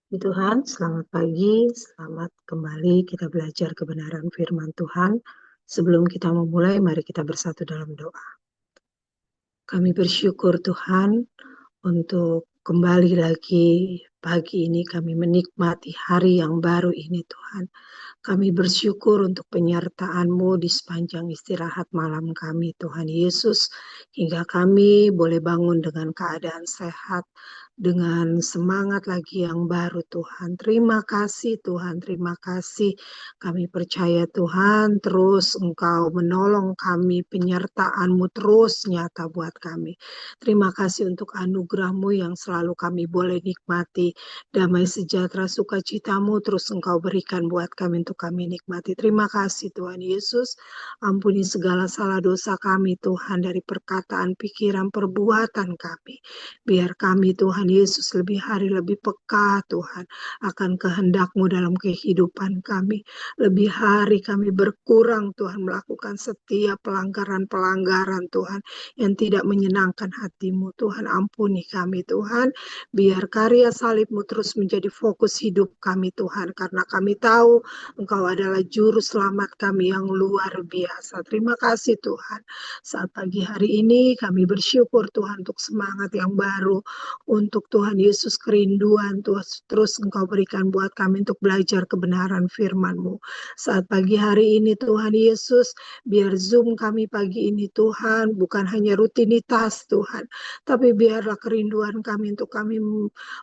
Tuhan, selamat pagi, selamat kembali kita belajar kebenaran firman Tuhan. Sebelum kita memulai, mari kita bersatu dalam doa. Kami bersyukur Tuhan untuk kembali lagi pagi ini kami menikmati hari yang baru ini Tuhan. Kami bersyukur untuk penyertaan-Mu di sepanjang istirahat malam kami Tuhan Yesus. Hingga kami boleh bangun dengan keadaan sehat, dengan semangat lagi yang baru Tuhan. Terima kasih Tuhan, terima kasih. Kami percaya Tuhan terus Engkau menolong kami, penyertaan-Mu terus nyata buat kami. Terima kasih untuk anugerah-Mu yang selalu kami boleh nikmati. Damai sejahtera sukacita-Mu terus Engkau berikan buat kami untuk kami nikmati. Terima kasih Tuhan Yesus. Ampuni segala salah dosa kami Tuhan dari perkataan, pikiran, perbuatan kami. Biar kami Tuhan Yesus lebih hari lebih peka Tuhan akan kehendak-Mu dalam kehidupan kami. Lebih hari kami berkurang Tuhan melakukan setiap pelanggaran-pelanggaran Tuhan yang tidak menyenangkan hati-Mu. Tuhan ampuni kami Tuhan. Biar karya salib-Mu terus menjadi fokus hidup kami Tuhan. Karena kami tahu Engkau adalah juru selamat kami yang luar biasa. Terima kasih Tuhan. Saat pagi hari ini kami bersyukur Tuhan untuk semangat yang baru. Untuk Tuhan Yesus kerinduan terus Engkau berikan buat kami untuk belajar kebenaran firman-Mu. Saat pagi hari ini Tuhan Yesus, biar Zoom kami pagi ini Tuhan bukan hanya rutinitas Tuhan, tapi biarlah kerinduan kami untuk kami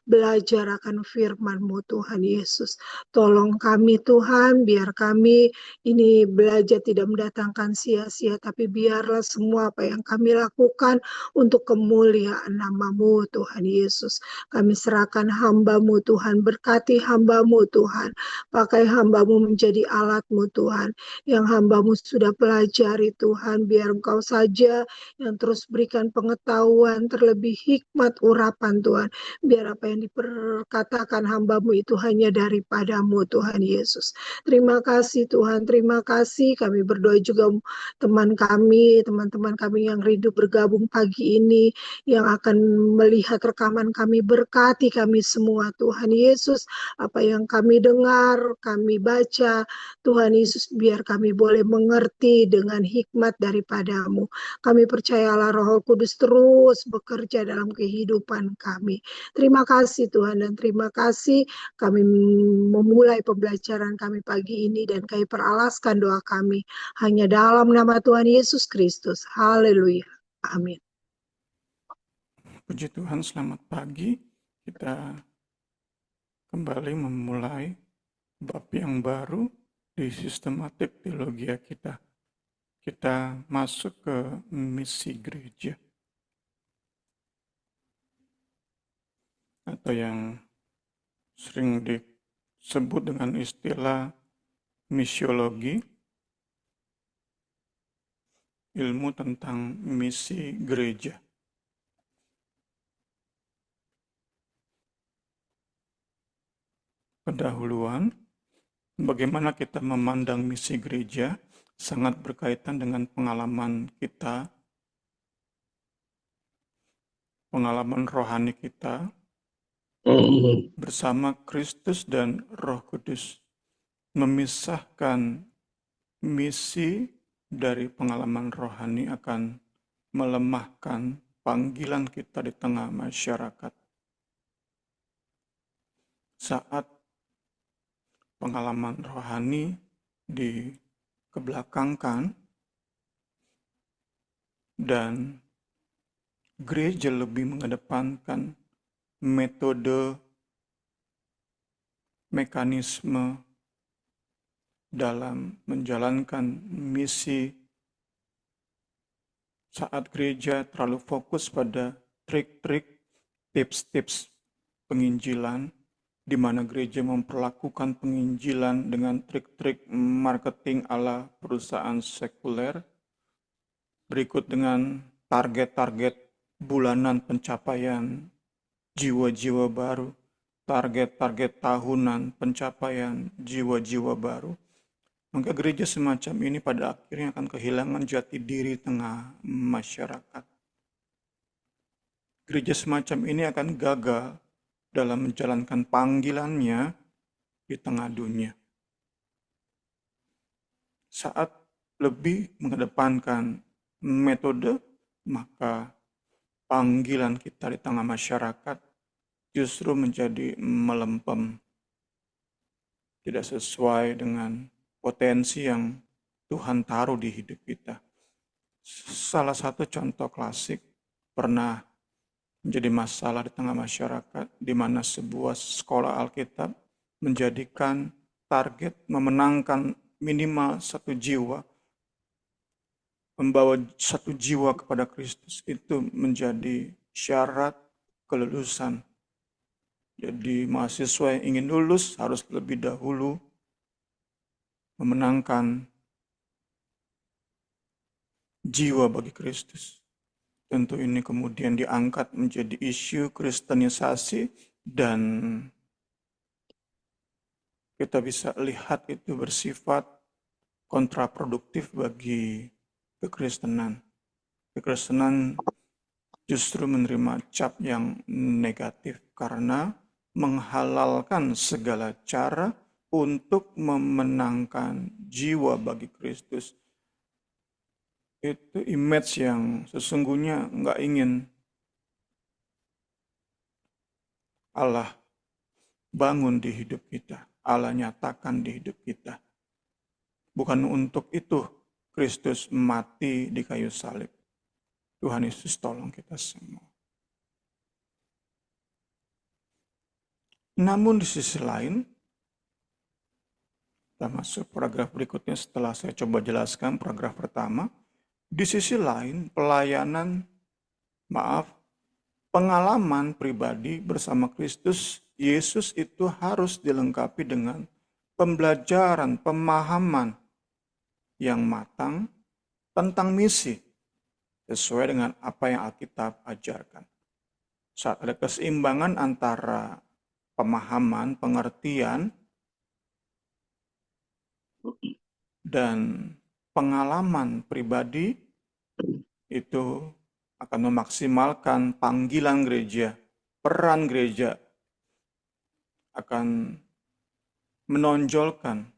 belajar akan firman-Mu Tuhan Yesus. Tolong kami Tuhan, biar kami ini belajar tidak mendatangkan sia-sia, tapi biarlah semua apa yang kami lakukan untuk kemuliaan nama-Mu Tuhan Yesus. Kami serahkan hamba-Mu Tuhan, berkati hamba-Mu Tuhan, pakai hamba-Mu menjadi alat-Mu Tuhan, yang hamba-Mu sudah pelajari Tuhan, biar Engkau saja yang terus berikan pengetahuan, terlebih hikmat urapan Tuhan, biar apa yang diperkatakan hamba-Mu itu hanya daripada-Mu Tuhan Yesus. Terima kasih Tuhan, terima kasih. Kami berdoa juga teman-teman kami yang rindu bergabung pagi ini, yang akan melihat rekaman kami, berkati kami semua Tuhan Yesus. Apa yang kami dengar, kami baca, Tuhan Yesus biar kami boleh mengerti dengan hikmat daripada-Mu. Kami percayalah Roh Kudus terus bekerja dalam kehidupan kami. Terima kasih Tuhan, dan terima kasih kami memulai pembelajaran kami pagi ini, dan kami peralaskan doa kami hanya dalam nama Tuhan Yesus Kristus. Haleluya. Amin. Puji Tuhan, selamat pagi. Kita kembali memulai bab yang baru di sistematik teologi kita. Kita masuk ke misi gereja, atau yang sering disebut dengan istilah misiologi, ilmu tentang misi gereja. Pendahuluan, bagaimana kita memandang misi gereja sangat berkaitan dengan pengalaman kita, pengalaman rohani kita bersama Kristus dan Roh Kudus. Memisahkan misi dari pengalaman rohani akan melemahkan panggilan kita di tengah masyarakat. Saat pengalaman rohani dikebelakangkan dan gereja lebih mengedepankan metode, mekanisme dalam menjalankan misi, saat gereja terlalu fokus pada trik-trik, tips-tips penginjilan, di mana gereja memperlakukan penginjilan dengan trik-trik marketing ala perusahaan sekuler, berikut dengan target-target bulanan pencapaian jiwa-jiwa baru, target-target tahunan pencapaian jiwa-jiwa baru, maka gereja semacam ini pada akhirnya akan kehilangan jati diri tengah masyarakat. Gereja semacam ini akan gagal dalam menjalankan panggilannya di tengah dunia. Saat lebih mengedepankan metode, maka panggilan kita di tengah masyarakat justru menjadi melempem, tidak sesuai dengan potensi yang Tuhan taruh di hidup kita. Salah satu contoh klasik pernah menjadi masalah di tengah masyarakat, di mana sebuah sekolah Alkitab menjadikan target memenangkan minimal satu jiwa, membawa satu jiwa kepada Kristus itu menjadi syarat kelulusan. Jadi mahasiswa yang ingin lulus harus lebih dahulu memenangkan jiwa bagi Kristus. Tentu ini kemudian diangkat menjadi isu kristenisasi dan kita bisa lihat itu bersifat kontraproduktif bagi kekristenan. Kekristenan justru menerima cap yang negatif karena menghalalkan segala cara untuk memenangkan jiwa bagi Kristus. Itu image yang sesungguhnya nggak ingin Allah bangun di hidup kita, Allah nyatakan di hidup kita. Bukan untuk itu Kristus mati di kayu salib. Tuhan Yesus tolong kita semua. Namun di sisi lain, kita masuk paragraf berikutnya setelah saya coba jelaskan paragraf pertama. Di sisi lain, pengalaman pribadi bersama Kristus Yesus itu harus dilengkapi dengan pembelajaran, pemahaman yang matang tentang misi sesuai dengan apa yang Alkitab ajarkan. Saat ada keseimbangan antara pemahaman, pengertian, dan pengalaman pribadi, itu akan memaksimalkan panggilan gereja, peran gereja, akan menonjolkan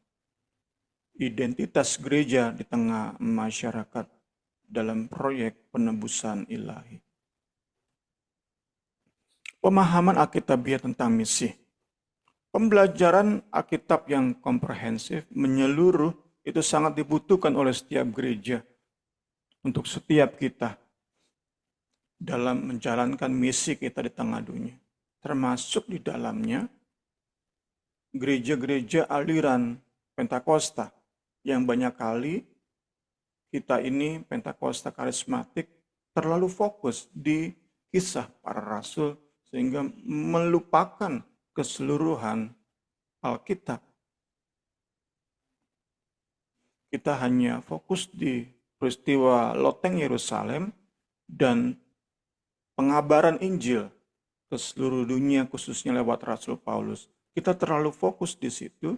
identitas gereja di tengah masyarakat dalam proyek penebusan ilahi. Pemahaman Alkitabiah tentang misi. Pembelajaran Alkitab yang komprehensif, menyeluruh, itu sangat dibutuhkan oleh setiap gereja untuk setiap kita dalam menjalankan misi kita di tengah dunia. Termasuk di dalamnya gereja-gereja aliran Pentakosta yang banyak kali kita ini Pentakosta karismatik terlalu fokus di kisah para rasul sehingga melupakan keseluruhan Alkitab. Kita hanya fokus di peristiwa loteng Yerusalem dan pengabaran Injil ke seluruh dunia khususnya lewat Rasul Paulus. Kita terlalu fokus di situ,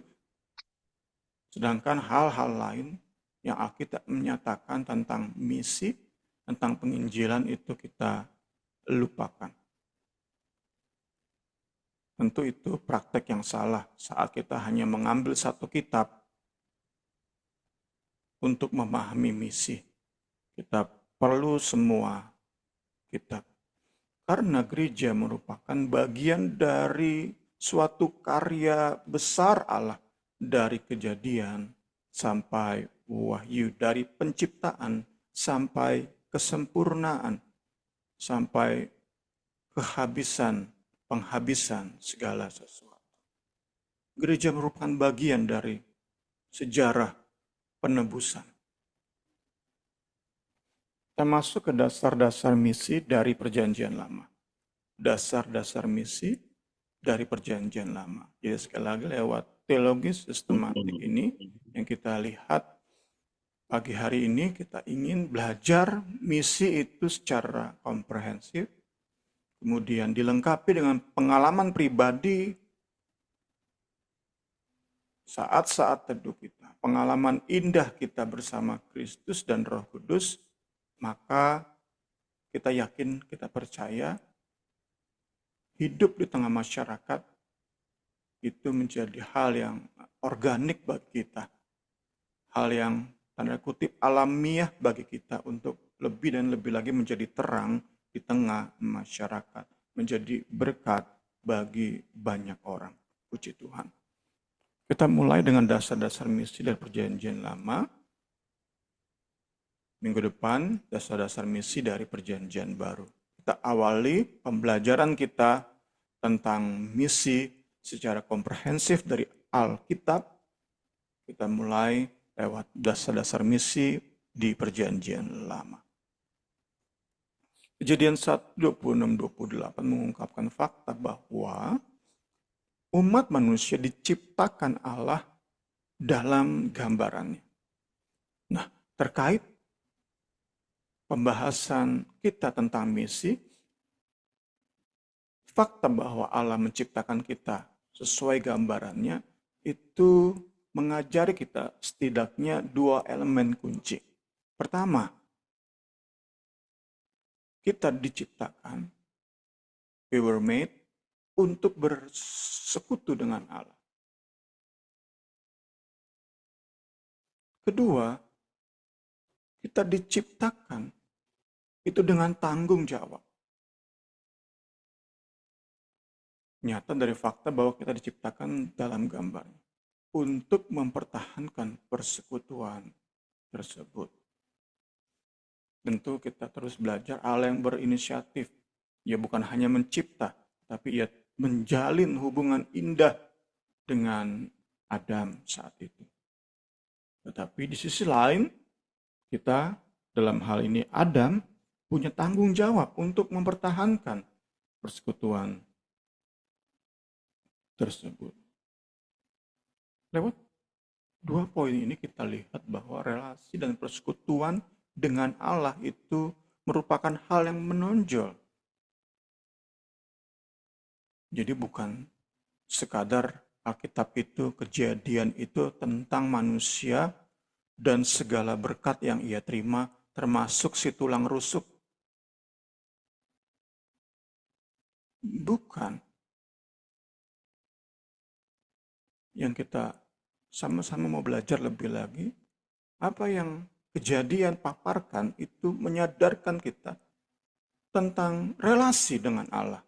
sedangkan hal-hal lain yang Alkitab menyatakan tentang misi, tentang penginjilan itu kita lupakan. Tentu itu praktek yang salah saat kita hanya mengambil satu kitab untuk memahami misi. Kita perlu semua kitab. Karena gereja merupakan bagian dari suatu karya besar Allah, dari Kejadian sampai Wahyu, dari penciptaan sampai kesempurnaan, sampai penghabisan segala sesuatu. Gereja merupakan bagian dari sejarah penebusan. Kita masuk ke dasar-dasar misi dari Perjanjian Lama. Dasar-dasar misi dari Perjanjian Lama. Jadi sekali lagi lewat teologi sistematik ini yang kita lihat pagi hari ini, kita ingin belajar misi itu secara komprehensif, kemudian dilengkapi dengan pengalaman pribadi saat-saat teduh kita, pengalaman indah kita bersama Kristus dan Roh Kudus, maka kita yakin, kita percaya hidup di tengah masyarakat itu menjadi hal yang organik bagi kita. Hal yang tanda kutip alamiah bagi kita untuk lebih dan lebih lagi menjadi terang di tengah masyarakat. Menjadi berkat bagi banyak orang. Puji Tuhan. Kita mulai dengan dasar-dasar misi dari Perjanjian Lama. Minggu depan, dasar-dasar misi dari Perjanjian Baru. Kita awali pembelajaran kita tentang misi secara komprehensif dari Alkitab. Kita mulai lewat dasar-dasar misi di Perjanjian Lama. Kejadian 1, 26-28 mengungkapkan fakta bahwa umat manusia diciptakan Allah dalam gambarannya. Nah, terkait pembahasan kita tentang misi, fakta bahwa Allah menciptakan kita sesuai gambarannya itu mengajari kita setidaknya 2 elemen kunci. Pertama, kita diciptakan, we were made, untuk bersekutu dengan Allah. Kedua, kita diciptakan itu dengan tanggung jawab. Nyata dari fakta bahwa kita diciptakan dalam gambarnya untuk mempertahankan persekutuan tersebut. Tentu kita terus belajar Allah yang berinisiatif. Ia bukan hanya mencipta, tapi ia menjalin hubungan indah dengan Adam saat itu. Tetapi di sisi lain, kita dalam hal ini Adam punya tanggung jawab untuk mempertahankan persekutuan tersebut. Lewat 2 poin ini kita lihat bahwa relasi dan persekutuan dengan Allah itu merupakan hal yang menonjol. Jadi bukan sekadar Alkitab itu, kejadian itu tentang manusia dan segala berkat yang ia terima, termasuk si tulang rusuk. Bukan. Yang kita sama-sama mau belajar lebih lagi, apa yang kejadian paparkan itu menyadarkan kita tentang relasi dengan Allah.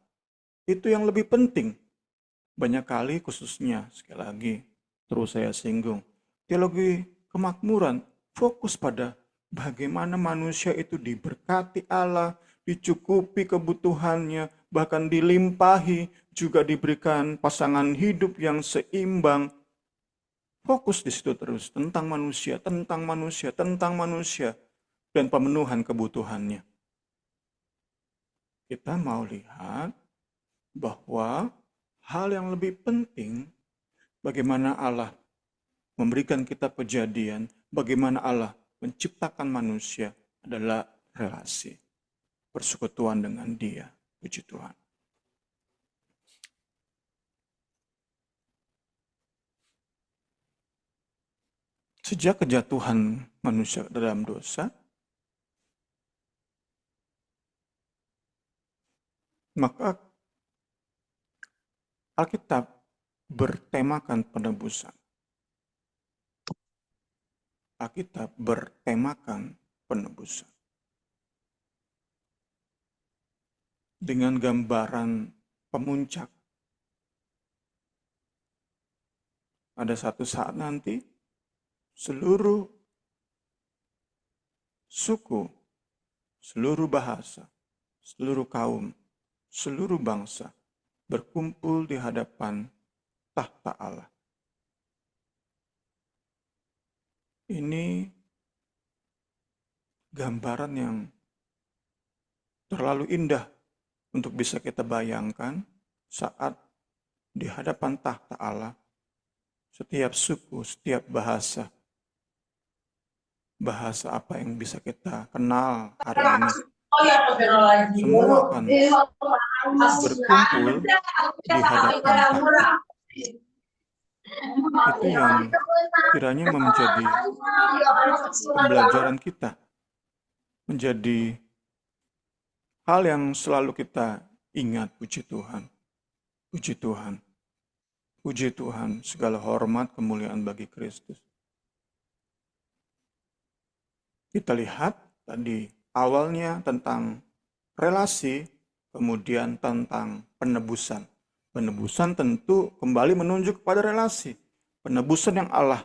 Itu yang lebih penting. Banyak kali khususnya, sekali lagi, terus saya singgung, teologi kemakmuran fokus pada bagaimana manusia itu diberkati Allah, dicukupi kebutuhannya, bahkan dilimpahi, juga diberikan pasangan hidup yang seimbang. Fokus di situ terus, tentang manusia, dan pemenuhan kebutuhannya. Kita mau lihat bahwa hal yang lebih penting, bagaimana Allah memberikan kita kejadian, bagaimana Allah menciptakan manusia adalah relasi, persekutuan dengan Dia. Puji Tuhan. Sejak kejatuhan manusia dalam dosa, maka Alkitab bertemakan penebusan. Alkitab bertemakan penebusan. Dengan gambaran pemuncak. Ada satu saat nanti, seluruh suku, seluruh bahasa, seluruh kaum, seluruh bangsa berkumpul di hadapan tahta Allah. Ini gambaran yang terlalu indah untuk bisa kita bayangkan saat di hadapan tahta Allah, setiap suku, setiap bahasa apa yang bisa kita kenal hari ini, semua akan berkumpul di hadapan tahta. Itu yang kiranya menjadi pembelajaran kita, menjadi hal yang selalu kita ingat, puji Tuhan. Puji Tuhan. Puji Tuhan, segala hormat kemuliaan bagi Kristus. Kita lihat tadi awalnya tentang relasi, kemudian tentang penebusan. Penebusan tentu kembali menunjuk kepada relasi. Penebusan yang Allah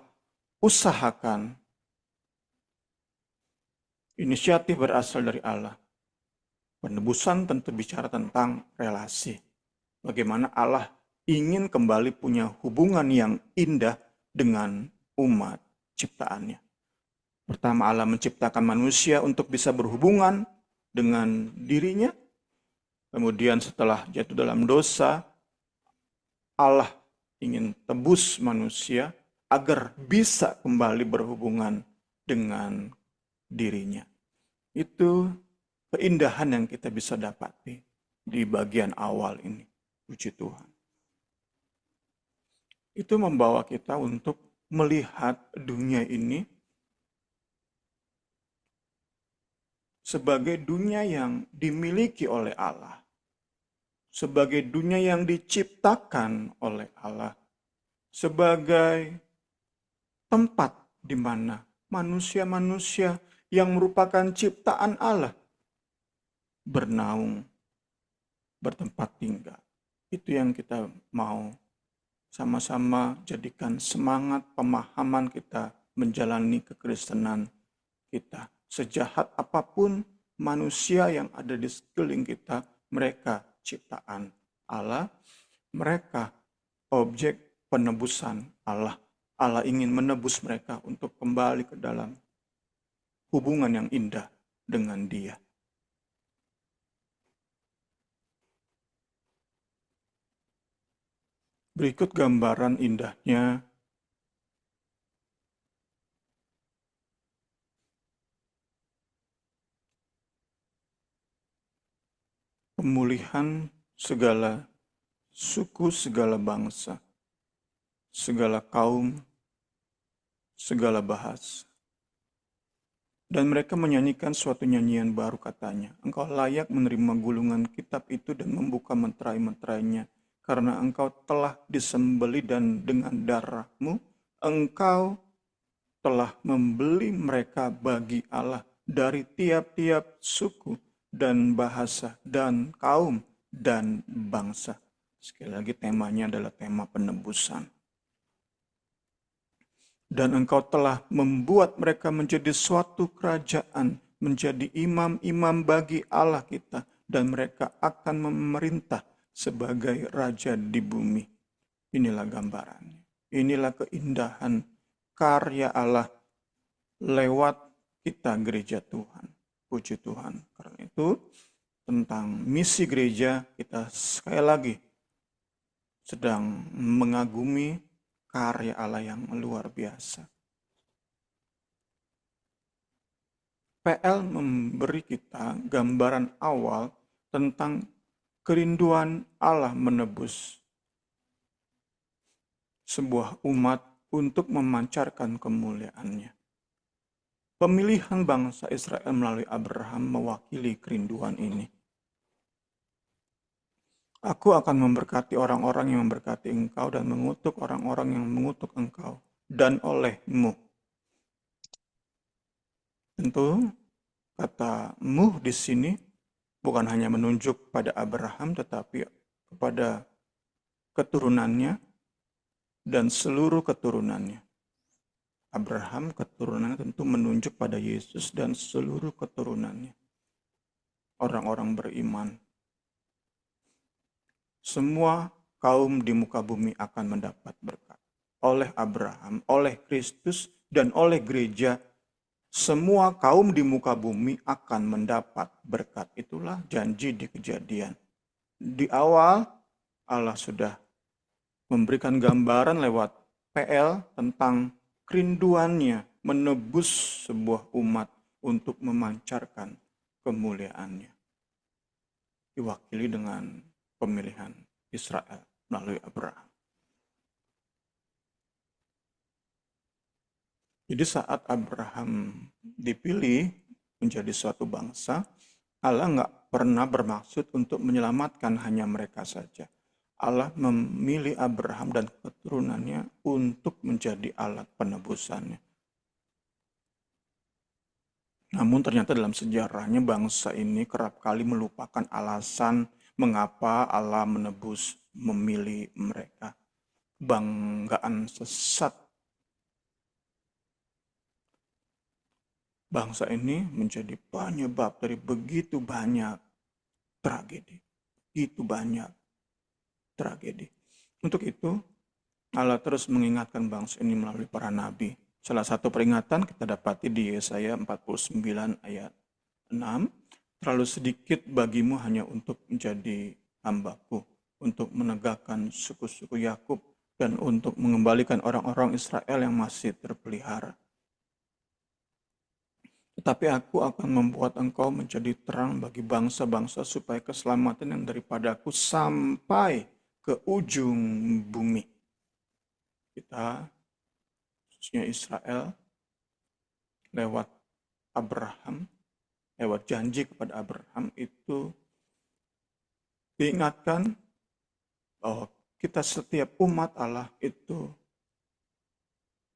usahakan, inisiatif berasal dari Allah. Penebusan tentu bicara tentang relasi. Bagaimana Allah ingin kembali punya hubungan yang indah dengan umat ciptaannya. Pertama, Allah menciptakan manusia untuk bisa berhubungan dengan dirinya. Kemudian setelah jatuh dalam dosa, Allah ingin tebus manusia agar bisa kembali berhubungan dengan dirinya. Itu keindahan yang kita bisa dapati di bagian awal ini. Puji Tuhan. Itu membawa kita untuk melihat dunia ini sebagai dunia yang dimiliki oleh Allah. Sebagai dunia yang diciptakan oleh Allah. Sebagai tempat di mana manusia-manusia yang merupakan ciptaan Allah bernaung, bertempat tinggal. Itu yang kita mau sama-sama jadikan semangat pemahaman kita menjalani kekristenan kita. Sejahat apapun manusia yang ada di sekeliling kita, mereka ciptaan Allah, mereka objek penebusan Allah. Allah ingin menebus mereka untuk kembali ke dalam hubungan yang indah dengan Dia. Berikut gambaran indahnya pemulihan segala suku, segala bangsa, segala kaum, segala bahasa. Dan mereka menyanyikan suatu nyanyian baru, katanya, Engkau layak menerima gulungan kitab itu dan membuka menterai-menterainya, karena engkau telah disembelih dan dengan darahmu, engkau telah membeli mereka bagi Allah dari tiap-tiap suku dan bahasa dan kaum dan bangsa. Sekali lagi temanya adalah tema penebusan. Dan engkau telah membuat mereka menjadi suatu kerajaan, menjadi imam-imam bagi Allah kita, dan mereka akan memerintah sebagai raja di bumi. Inilah gambarannya. Inilah keindahan karya Allah lewat kita gereja Tuhan. Puji Tuhan. Karena itu tentang misi gereja kita sekali lagi sedang mengagumi karya Allah yang luar biasa. PL memberi kita gambaran awal tentang kerinduan Allah menebus sebuah umat untuk memancarkan kemuliaannya. Pemilihan bangsa Israel melalui Abraham mewakili kerinduan ini. Aku akan memberkati orang-orang yang memberkati engkau dan mengutuk orang-orang yang mengutuk engkau dan olehmu. Tentu kata mu di sini bukan hanya menunjuk pada Abraham tetapi kepada keturunannya dan seluruh keturunannya. Abraham keturunannya tentu menunjuk pada Yesus dan seluruh keturunannya. Orang-orang beriman. Semua kaum di muka bumi akan mendapat berkat. Oleh Abraham, oleh Kristus, dan oleh gereja, semua kaum di muka bumi akan mendapat berkat. Itulah janji di Kejadian. Di awal, Allah sudah memberikan gambaran lewat PL tentang kerinduannya menebus sebuah umat untuk memancarkan kemuliaannya. Diwakili dengan pemilihan Israel melalui Abraham. Jadi saat Abraham dipilih menjadi suatu bangsa, Allah nggak pernah bermaksud untuk menyelamatkan hanya mereka saja. Allah memilih Abraham dan keturunannya untuk menjadi alat penebusannya. Namun ternyata dalam sejarahnya bangsa ini kerap kali melupakan alasan mengapa Allah memilih mereka. Banggaan sesat. Bangsa ini menjadi penyebab dari begitu banyak tragedi. Begitu banyak tragedi. Untuk itu, Allah terus mengingatkan bangsa ini melalui para nabi. Salah satu peringatan kita dapati di Yesaya 49 ayat 6. Terlalu sedikit bagimu hanya untuk menjadi hambaku, untuk menegakkan suku-suku Yakub, dan untuk mengembalikan orang-orang Israel yang masih terpelihara. Tetapi aku akan membuat engkau menjadi terang bagi bangsa-bangsa supaya keselamatan yang daripadaku sampai ke ujung bumi. Kita, khususnya Israel, lewat Abraham, lewat janji kepada Abraham itu diingatkan bahwa kita setiap umat Allah itu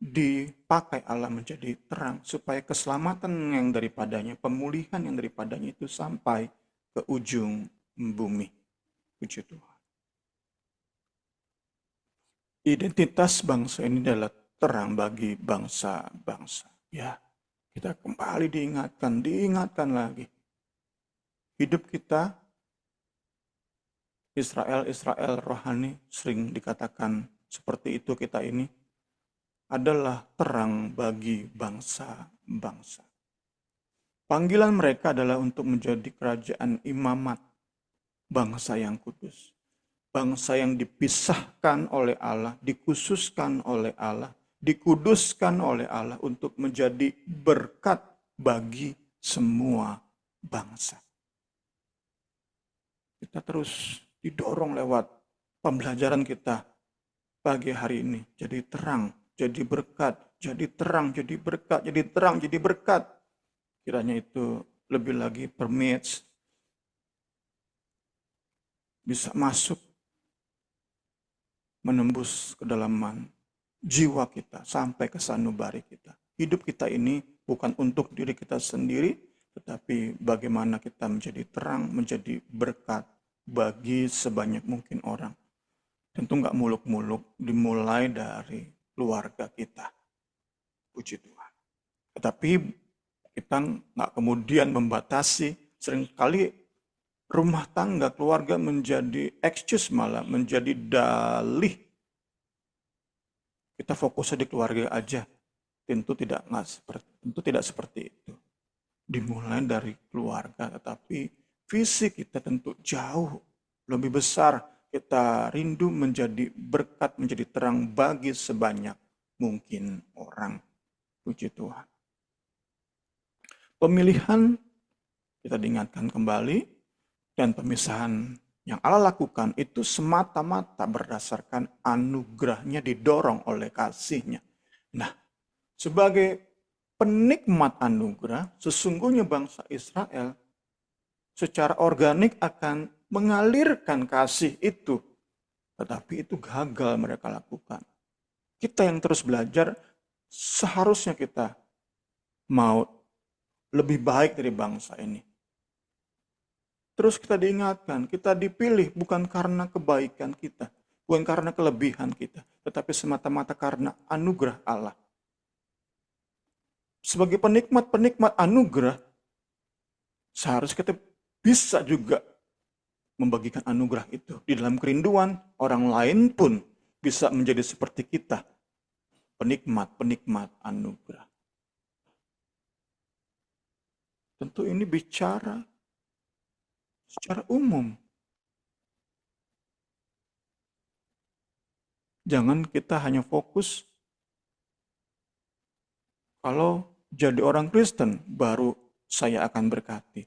dipakai Allah menjadi terang supaya keselamatan yang daripadanya, pemulihan yang daripadanya itu sampai ke ujung bumi. Puji Tuhan. Identitas bangsa ini adalah terang bagi bangsa-bangsa. Ya, kita kembali diingatkan lagi. Hidup kita, Israel rohani, sering dikatakan seperti itu kita ini, adalah terang bagi bangsa-bangsa. Panggilan mereka adalah untuk menjadi kerajaan imamat, bangsa yang kudus. Bangsa yang dipisahkan oleh Allah, dikhususkan oleh Allah, dikuduskan oleh Allah untuk menjadi berkat bagi semua bangsa. Kita terus didorong lewat pembelajaran kita pagi hari ini. Jadi terang, jadi berkat, jadi terang, jadi berkat, jadi terang, jadi berkat. Kiranya itu lebih lagi permits, bisa masuk, menembus kedalaman jiwa kita, sampai ke sanubari kita. Hidup kita ini bukan untuk diri kita sendiri, tetapi bagaimana kita menjadi terang, menjadi berkat bagi sebanyak mungkin orang. Tentu nggak muluk-muluk, dimulai dari keluarga kita. Puji Tuhan. Tetapi kita nggak kemudian membatasi, seringkali rumah tangga, keluarga menjadi excuse, malah menjadi dalih. Kita fokus di keluarga aja. Tentu tidak seperti itu. Dimulai dari keluarga, tetapi visi kita tentu jauh lebih besar. Kita rindu menjadi berkat, menjadi terang bagi sebanyak mungkin orang. Puji Tuhan. Pemilihan kita diingatkan kembali, dan pemisahan yang Allah lakukan itu semata-mata berdasarkan anugerahnya, didorong oleh kasihnya. Nah, sebagai penikmat anugerah, sesungguhnya bangsa Israel secara organik akan mengalirkan kasih itu. Tetapi itu gagal mereka lakukan. Kita yang terus belajar, seharusnya kita mau lebih baik dari bangsa ini. Terus kita diingatkan, kita dipilih bukan karena kebaikan kita, bukan karena kelebihan kita, tetapi semata-mata karena anugerah Allah. Sebagai penikmat anugerah, seharusnya kita bisa juga membagikan anugerah itu. Di dalam kerinduan, orang lain pun bisa menjadi seperti kita, penikmat anugerah. Tentu ini bicara secara umum. Jangan kita hanya fokus kalau jadi orang Kristen baru saya akan berkati.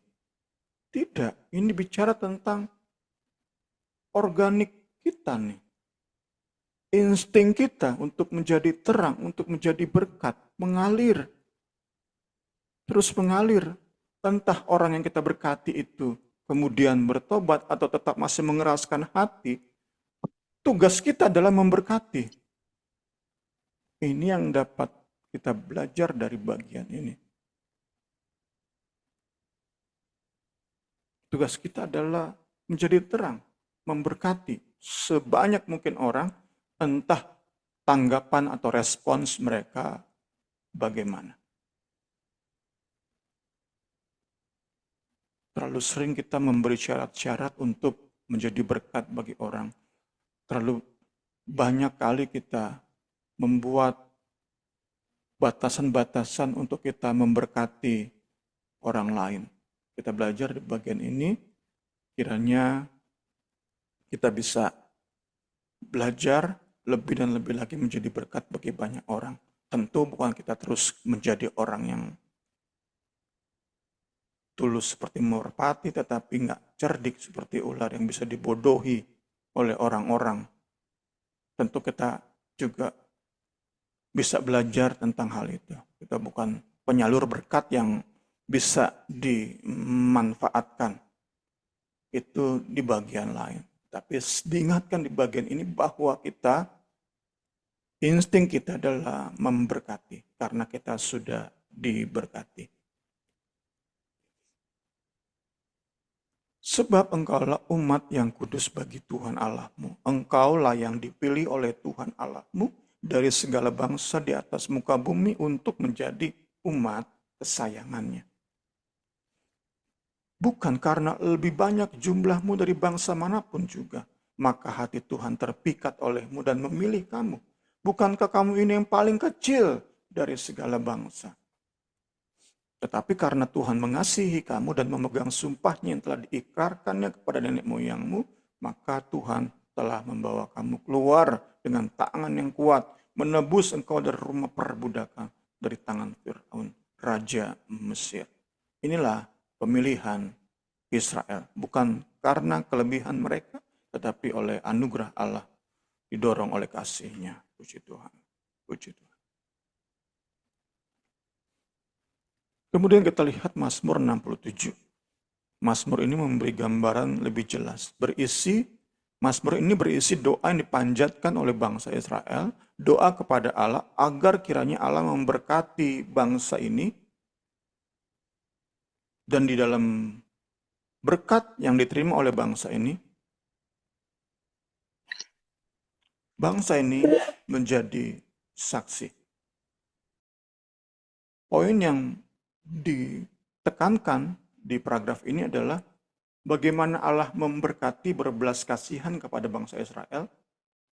Tidak, ini bicara tentang organik kita nih. Insting kita untuk menjadi terang, untuk menjadi berkat, mengalir. Terus mengalir. Entah orang yang kita berkati itu kemudian bertobat atau tetap masih mengeraskan hati, tugas kita adalah memberkati. Ini yang dapat kita belajar dari bagian ini. Tugas kita adalah menjadi terang, memberkati sebanyak mungkin orang, entah tanggapan atau respons mereka bagaimana. Terlalu sering kita memberi syarat-syarat untuk menjadi berkat bagi orang. Terlalu banyak kali kita membuat batasan-batasan untuk kita memberkati orang lain. Kita belajar di bagian ini, kiranya kita bisa belajar lebih dan lebih lagi menjadi berkat bagi banyak orang. Tentu bukan kita terus menjadi orang yang tulus seperti merpati, tetapi nggak cerdik seperti ular yang bisa dibodohi oleh orang-orang. Tentu kita juga bisa belajar tentang hal itu. Kita bukan penyalur berkat yang bisa dimanfaatkan. Itu di bagian lain. Tapi diingatkan di bagian ini bahwa insting kita adalah memberkati. Karena kita sudah diberkati. Sebab engkaulah umat yang kudus bagi Tuhan Allahmu. Engkaulah yang dipilih oleh Tuhan Allahmu dari segala bangsa di atas muka bumi untuk menjadi umat kesayangannya. Bukan karena lebih banyak jumlahmu dari bangsa manapun juga, maka hati Tuhan terpikat olehmu dan memilih kamu. Bukankah kamu ini yang paling kecil dari segala bangsa? Tetapi karena Tuhan mengasihi kamu dan memegang sumpahnya yang telah diikrarkannya kepada nenek moyangmu, maka Tuhan telah membawa kamu keluar dengan tangan yang kuat, menebus engkau dari rumah perbudakan, dari tangan Firaun, Raja Mesir. Inilah pemilihan Israel, bukan karena kelebihan mereka, tetapi oleh anugerah Allah, didorong oleh kasih-Nya. Puji Tuhan. Puji Tuhan. Kemudian kita lihat Mazmur 67. Mazmur ini memberi gambaran lebih jelas. Mazmur ini berisi doa yang dipanjatkan oleh bangsa Israel, doa kepada Allah agar kiranya Allah memberkati bangsa ini, dan di dalam berkat yang diterima oleh bangsa ini menjadi saksi. Poin yang ditekankan di paragraf ini adalah bagaimana Allah memberkati berbelas kasihan kepada bangsa Israel,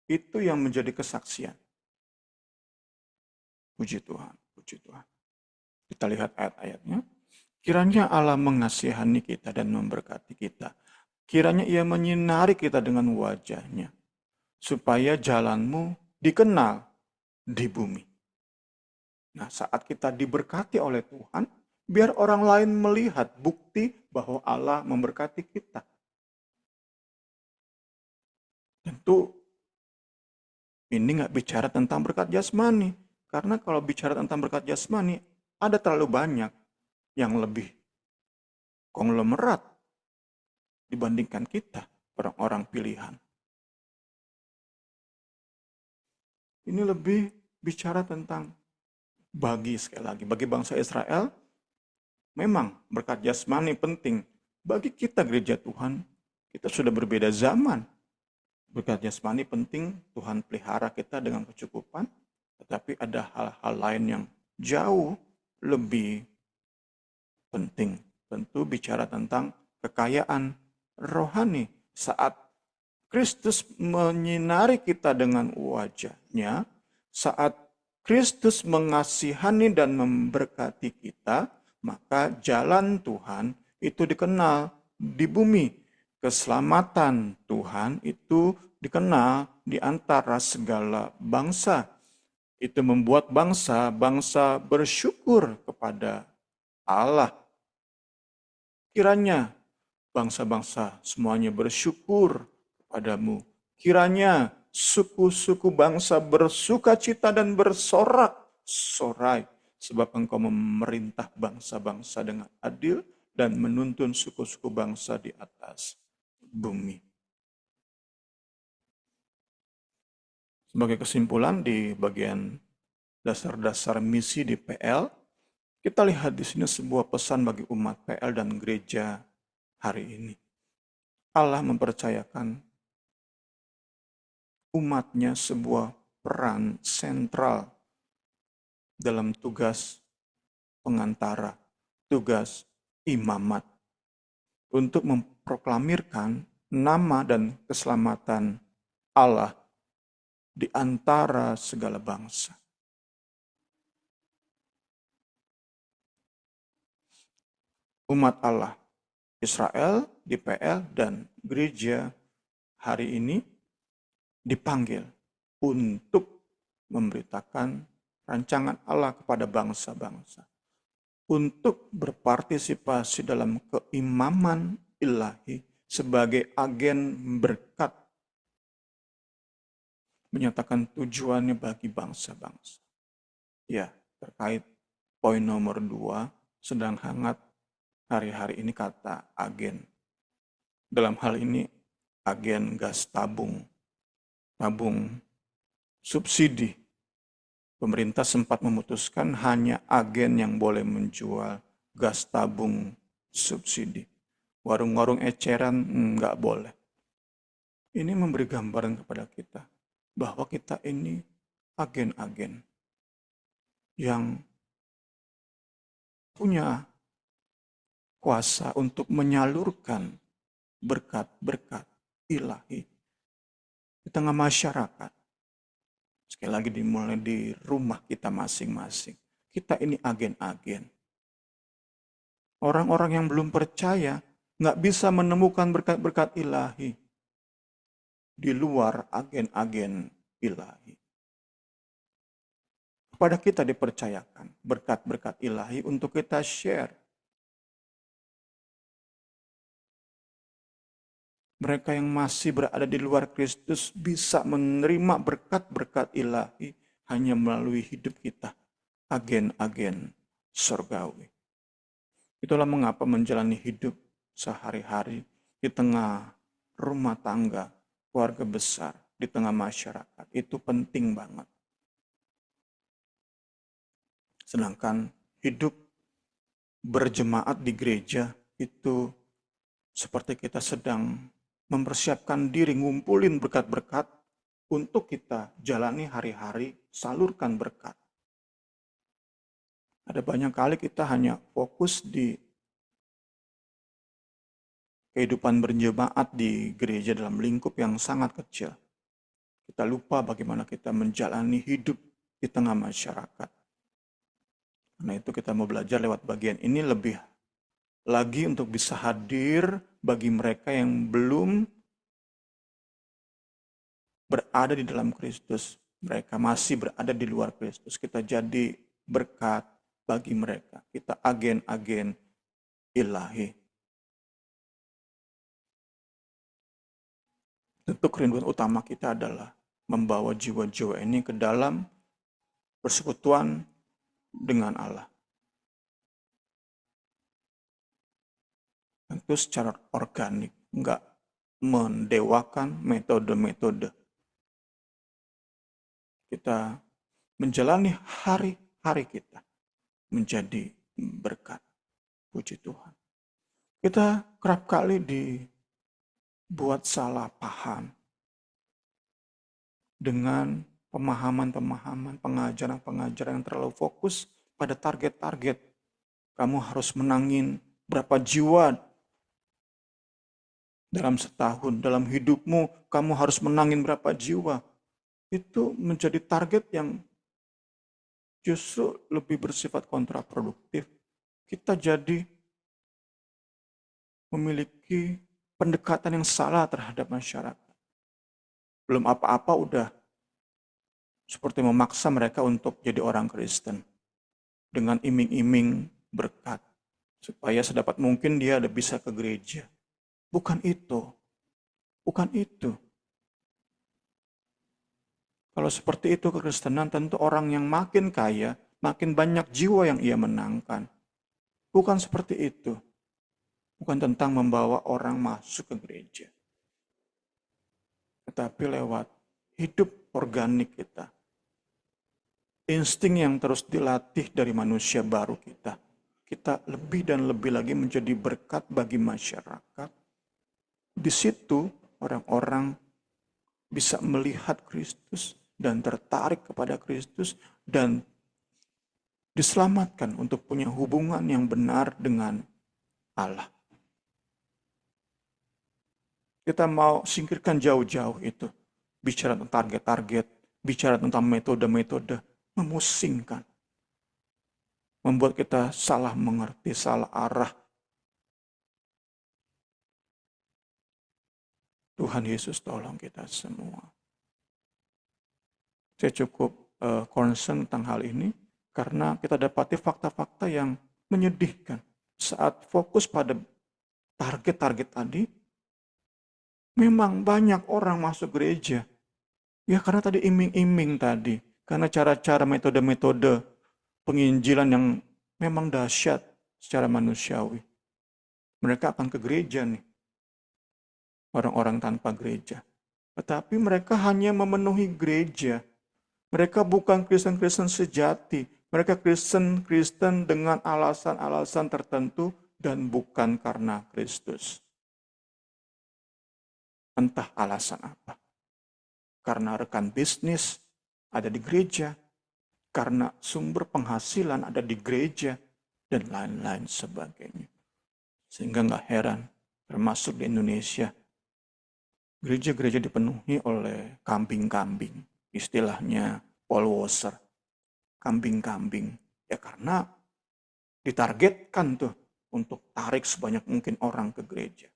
itu yang menjadi kesaksian. Puji Tuhan, puji Tuhan. Kita lihat ayat-ayatnya. Kiranya Allah mengasihani kita dan memberkati kita. Kiranya Ia menyinari kita dengan wajah-Nya, supaya jalanmu dikenal di bumi. Nah, saat kita diberkati oleh Tuhan, biar orang lain melihat bukti bahwa Allah memberkati kita. Tentu ini nggak bicara tentang berkat jasmani. Karena kalau bicara tentang berkat jasmani, ada terlalu banyak yang lebih konglomerat dibandingkan kita, orang-orang pilihan. Ini lebih bicara tentang bagi bangsa Israel, memang berkat jasmani penting. Bagi kita gereja Tuhan, kita sudah berbeda zaman. Berkat jasmani penting, Tuhan pelihara kita dengan kecukupan, tetapi ada hal-hal lain yang jauh lebih penting. Tentu bicara tentang kekayaan rohani. Saat Kristus menyinari kita dengan wajah-Nya, saat Kristus mengasihani dan memberkati kita, maka jalan Tuhan itu dikenal di bumi. Keselamatan Tuhan itu dikenal di antara segala bangsa. Itu membuat bangsa-bangsa bersyukur kepada Allah. Kiranya bangsa-bangsa semuanya bersyukur kepadamu. Kiranya suku-suku bangsa bersuka cita dan bersorak-sorai, sebab engkau memerintah bangsa-bangsa dengan adil dan menuntun suku-suku bangsa di atas bumi. Sebagai kesimpulan di bagian dasar-dasar misi di PL, kita lihat di sini sebuah pesan bagi umat PL dan gereja hari ini. Allah mempercayakan umatnya sebuah peran sentral dalam tugas pengantara, tugas imamat, untuk memproklamirkan nama dan keselamatan Allah di antara segala bangsa. Umat Allah, Israel, DPL, dan gereja hari ini dipanggil untuk memberitakan rancangan Allah kepada bangsa-bangsa, untuk berpartisipasi dalam keimaman ilahi sebagai agen berkat, menyatakan tujuannya bagi bangsa-bangsa. Ya, terkait poin nomor 2, sedang hangat hari-hari ini kata agen. Dalam hal ini agen gas tabung subsidi. Pemerintah sempat memutuskan hanya agen yang boleh menjual gas tabung subsidi. Warung-warung eceran nggak boleh. Ini memberi gambaran kepada kita bahwa kita ini agen-agen yang punya kuasa untuk menyalurkan berkat-berkat ilahi di tengah masyarakat. Sekali lagi dimulai di rumah kita masing-masing. Kita ini agen-agen. Orang-orang yang belum percaya nggak bisa menemukan berkat-berkat ilahi di luar agen-agen ilahi. Kepada kita dipercayakan berkat-berkat ilahi untuk kita share. Mereka yang masih berada di luar Kristus bisa menerima berkat-berkat ilahi hanya melalui hidup kita, agen-agen surgawi. Itulah mengapa menjalani hidup sehari-hari di tengah rumah tangga, keluarga besar, di tengah masyarakat. Itu penting banget. Sedangkan hidup berjemaat di gereja itu seperti kita sedang mempersiapkan diri, ngumpulin berkat-berkat untuk kita jalani hari-hari, salurkan berkat. Ada banyak kali kita hanya fokus di kehidupan berjemaat di gereja dalam lingkup yang sangat kecil. Kita lupa bagaimana kita menjalani hidup di tengah masyarakat. Karena itu kita mau belajar lewat bagian ini lebih lagi untuk bisa hadir bagi mereka yang belum berada di dalam Kristus. Mereka masih berada di luar Kristus. Kita jadi berkat bagi mereka. Kita agen-agen ilahi. Tentu kerinduan utama kita adalah membawa jiwa-jiwa ini ke dalam persekutuan dengan Allah. Tentu secara organik, enggak mendewakan metode-metode. Kita menjalani hari-hari kita menjadi berkat. Puji Tuhan. Kita kerap kali dibuat salah paham dengan pemahaman-pemahaman, pengajaran-pengajaran yang terlalu fokus pada target-target. Kamu harus menangin berapa jiwa dalam setahun, dalam hidupmu, kamu harus menangin berapa jiwa. Itu menjadi target yang justru lebih bersifat kontraproduktif. Kita jadi memiliki pendekatan yang salah terhadap masyarakat. Belum apa-apa udah seperti memaksa mereka untuk jadi orang Kristen. Dengan iming-iming berkat. Supaya sedapat mungkin dia ada bisa ke gereja. Bukan itu. Bukan itu. Kalau seperti itu kekristenan, tentu orang yang makin kaya, makin banyak jiwa yang ia menangkan. Bukan seperti itu. Bukan tentang membawa orang masuk ke gereja. Tetapi lewat hidup organik kita. Insting yang terus dilatih dari manusia baru kita. Kita lebih dan lebih lagi menjadi berkat bagi masyarakat. Di situ orang-orang bisa melihat Kristus dan tertarik kepada Kristus dan diselamatkan untuk punya hubungan yang benar dengan Allah. Kita mau singkirkan jauh-jauh itu. Bicara tentang target-target, bicara tentang metode-metode, memusingkan. Membuat kita salah mengerti, salah arah. Tuhan Yesus tolong kita semua. Saya cukup concern tentang hal ini, karena kita dapati fakta-fakta yang menyedihkan. Saat fokus pada target-target tadi, memang banyak orang masuk gereja. Ya karena tadi iming-iming tadi. Karena cara-cara metode-metode penginjilan yang memang dahsyat secara manusiawi. Mereka akan ke gereja nih. Orang-orang tanpa gereja. Tetapi mereka hanya memenuhi gereja. Mereka bukan Kristen-Kristen sejati. Mereka Kristen dengan alasan-alasan tertentu dan bukan karena Kristus. Entah alasan apa. Karena rekan bisnis ada di gereja, karena sumber penghasilan ada di gereja, dan lain-lain sebagainya. Sehingga nggak heran, termasuk di Indonesia, gereja-gereja dipenuhi oleh kambing-kambing, istilahnya polwoser, kambing-kambing. Ya karena ditargetkan tuh untuk tarik sebanyak mungkin orang ke gereja.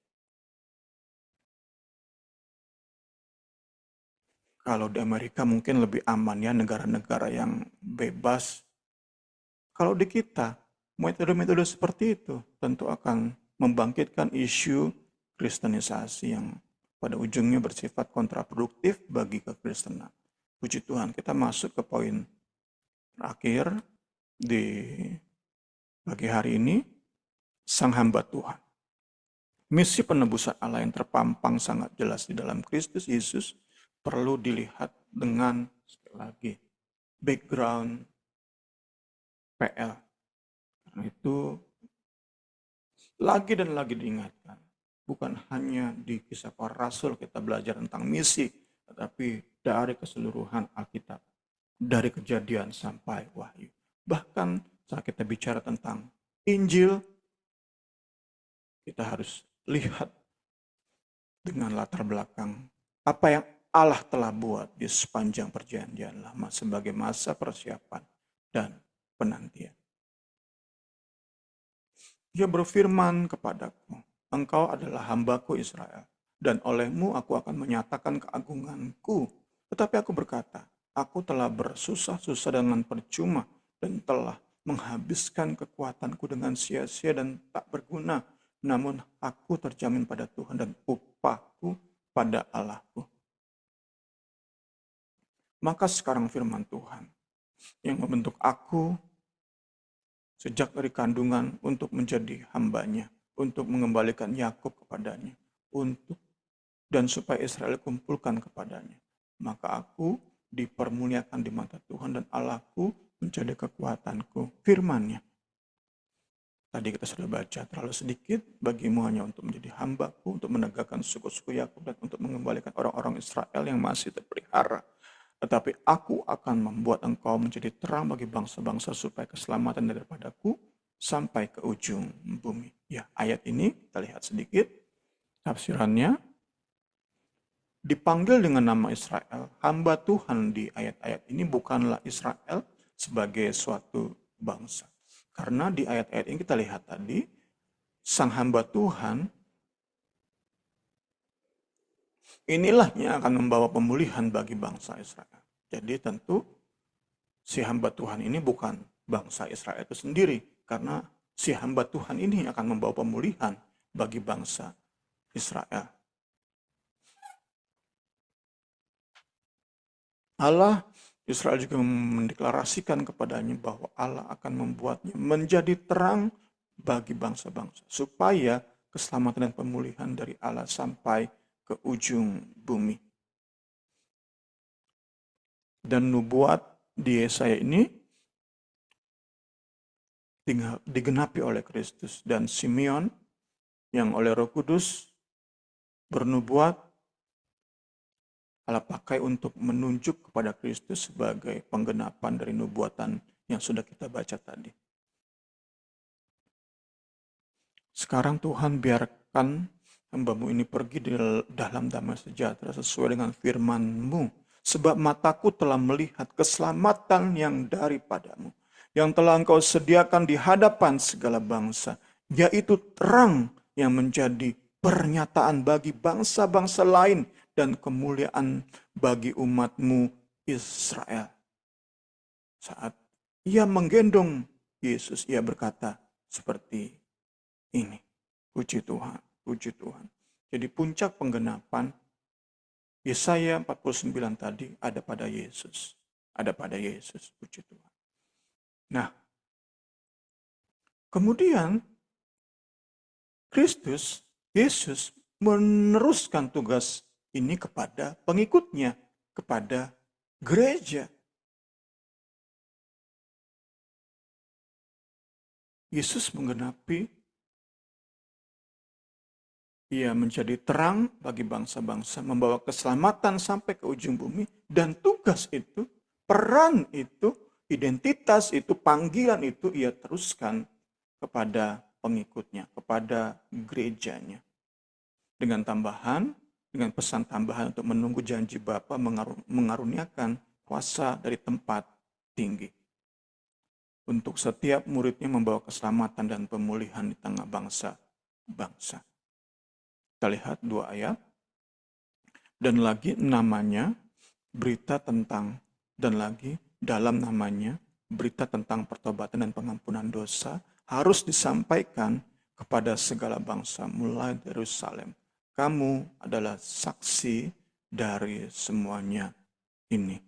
Kalau di Amerika mungkin lebih aman ya, negara-negara yang bebas. Kalau di kita, metode-metode seperti itu tentu akan membangkitkan isu kristenisasi yang pada ujungnya bersifat kontraproduktif bagi kekristenan. Puji Tuhan, kita masuk ke poin terakhir di pagi hari ini, Sang Hamba Tuhan. Misi penebusan Allah yang terpampang sangat jelas di dalam Kristus Yesus perlu dilihat dengan, sekali lagi, background PL. Karena itu lagi dan lagi diingatkan. Bukan hanya di Kisah Para Rasul kita belajar tentang misi, tetapi dari keseluruhan Alkitab. Dari Kejadian sampai Wahyu. Bahkan saat kita bicara tentang Injil, kita harus lihat dengan latar belakang apa yang Allah telah buat di sepanjang perjanjian lama sebagai masa persiapan dan penantian. Dia berfirman kepadaku, engkau adalah hambaku Israel, dan olehmu aku akan menyatakan keagunganku. Tetapi aku berkata, aku telah bersusah-susah dengan percuma, dan telah menghabiskan kekuatanku dengan sia-sia dan tak berguna. Namun aku terjamin pada Tuhan dan upahku pada Allahku. Maka sekarang firman Tuhan yang membentuk aku sejak dari kandungan untuk menjadi hambanya, untuk mengembalikan Yakub kepadanya, dan supaya Israel kumpulkan kepadanya. Maka aku dipermuliakan di mata Tuhan dan Allahku menjadi kekuatanku. Firman-Nya. Tadi kita sudah baca, terlalu sedikit bagimu hanya untuk menjadi hambaku, untuk menegakkan suku-suku Yakub dan untuk mengembalikan orang-orang Israel yang masih terpelihara. Tetapi aku akan membuat engkau menjadi terang bagi bangsa-bangsa supaya keselamatan daripadaku sampai ke ujung bumi. Ya, ayat ini kita lihat sedikit tafsirannya. Dipanggil dengan nama Israel, hamba Tuhan di ayat-ayat ini bukanlah Israel sebagai suatu bangsa. Karena di ayat-ayat ini kita lihat tadi, sang hamba Tuhan inilah yang akan membawa pemulihan bagi bangsa Israel. Jadi tentu si hamba Tuhan ini bukan bangsa Israel itu sendiri. Karena si hamba Tuhan ini akan membawa pemulihan bagi bangsa Israel. Allah, Israel juga mendeklarasikan kepadanya bahwa Allah akan membuatnya menjadi terang bagi bangsa-bangsa. Supaya keselamatan dan pemulihan dari Allah sampai ke ujung bumi. Dan nubuat di Yesaya ini digenapi oleh Kristus. Dan Simeon yang oleh Roh Kudus bernubuat Allah pakai untuk menunjuk kepada Kristus sebagai penggenapan dari nubuatan yang sudah kita baca tadi. Sekarang Tuhan biarkan hamba-Mu ini pergi di dalam damai sejahtera sesuai dengan firman-Mu. Sebab mataku telah melihat keselamatan yang daripada-Mu, yang telah Engkau sediakan di hadapan segala bangsa, yaitu terang yang menjadi pernyataan bagi bangsa-bangsa lain dan kemuliaan bagi umat-Mu Israel. Saat ia menggendong Yesus, ia berkata seperti ini. Puji Tuhan, puji Tuhan. Jadi puncak penggenapan Yesaya 49 tadi ada pada Yesus. Ada pada Yesus, puji Tuhan. Nah, kemudian Yesus meneruskan tugas ini kepada pengikutnya, kepada gereja. Yesus menggenapi, ia menjadi terang bagi bangsa-bangsa, membawa keselamatan sampai ke ujung bumi, dan tugas itu, peran itu, identitas itu, panggilan itu ia teruskan kepada pengikutnya, kepada gerejanya. Dengan pesan tambahan untuk menunggu janji Bapa mengaruniakan kuasa dari tempat tinggi. Untuk setiap muridnya membawa keselamatan dan pemulihan di tengah bangsa-bangsa. Kita lihat 2 ayat. Dan lagi namanya berita tentang, dan lagi dalam namanya berita tentang pertobatan dan pengampunan dosa harus disampaikan kepada segala bangsa mulai dari Yerusalem. Kamu adalah saksi dari semuanya ini.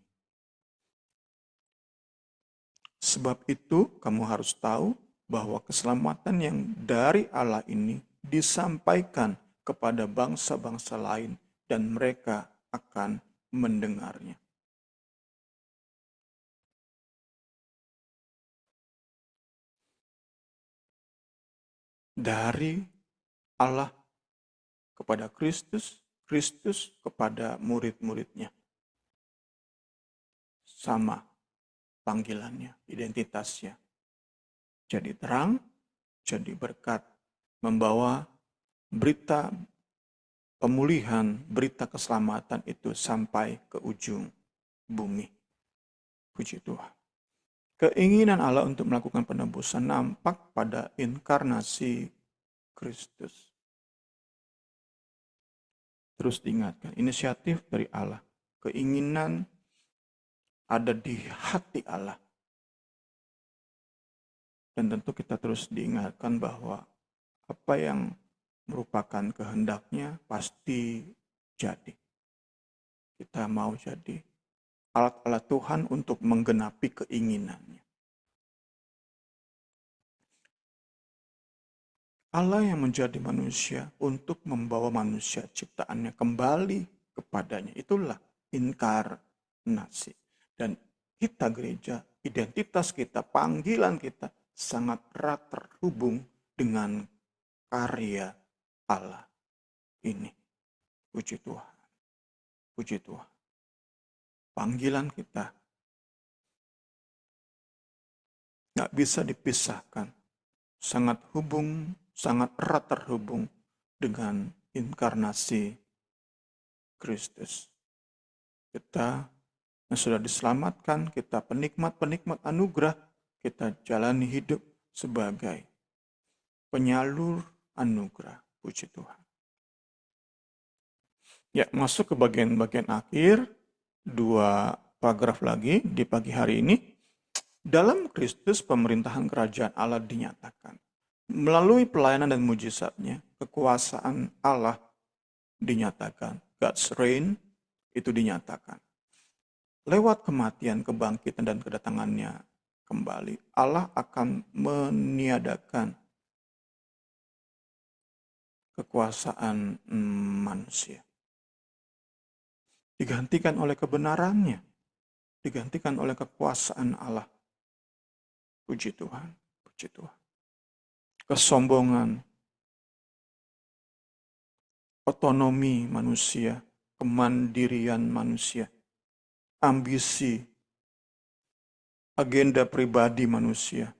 Sebab itu kamu harus tahu bahwa keselamatan yang dari Allah ini disampaikan kepada bangsa-bangsa lain dan mereka akan mendengarnya. Dari Allah kepada Kristus, Kristus kepada murid-muridnya. Sama panggilannya, identitasnya. Jadi terang, jadi berkat, membawa berita pemulihan, berita keselamatan itu sampai ke ujung bumi. Puji Tuhan. Keinginan Allah untuk melakukan penebusan nampak pada inkarnasi Kristus. Terus diingatkan, inisiatif dari Allah. Keinginan ada di hati Allah. Dan tentu kita terus diingatkan bahwa apa yang merupakan kehendaknya pasti jadi. Kita mau jadi alat-alat Tuhan untuk menggenapi keinginannya. Allah yang menjadi manusia untuk membawa manusia ciptaannya kembali kepadanya. Itulah inkarnasi. Dan kita gereja, identitas kita, panggilan kita sangat erat terhubung dengan karya Allah ini. Puji Tuhan. Puji Tuhan. Panggilan kita nggak bisa dipisahkan. Sangat erat terhubung dengan inkarnasi Kristus. Kita yang sudah diselamatkan, kita penikmat-penikmat anugerah, kita jalani hidup sebagai penyalur anugerah. Puji Tuhan. Ya, masuk ke bagian-bagian akhir, 2 paragraf lagi di pagi hari ini. Dalam Kristus pemerintahan kerajaan Allah dinyatakan. Melalui pelayanan dan mujizatnya, kekuasaan Allah dinyatakan. God's reign itu dinyatakan. Lewat kematian, kebangkitan, dan kedatangannya kembali, Allah akan meniadakan kekuasaan manusia. Digantikan oleh kebenarannya. digantikan oleh kekuasaan Allah. Puji Tuhan, puji Tuhan. Kesombongan, otonomi manusia, kemandirian manusia, ambisi, agenda pribadi manusia,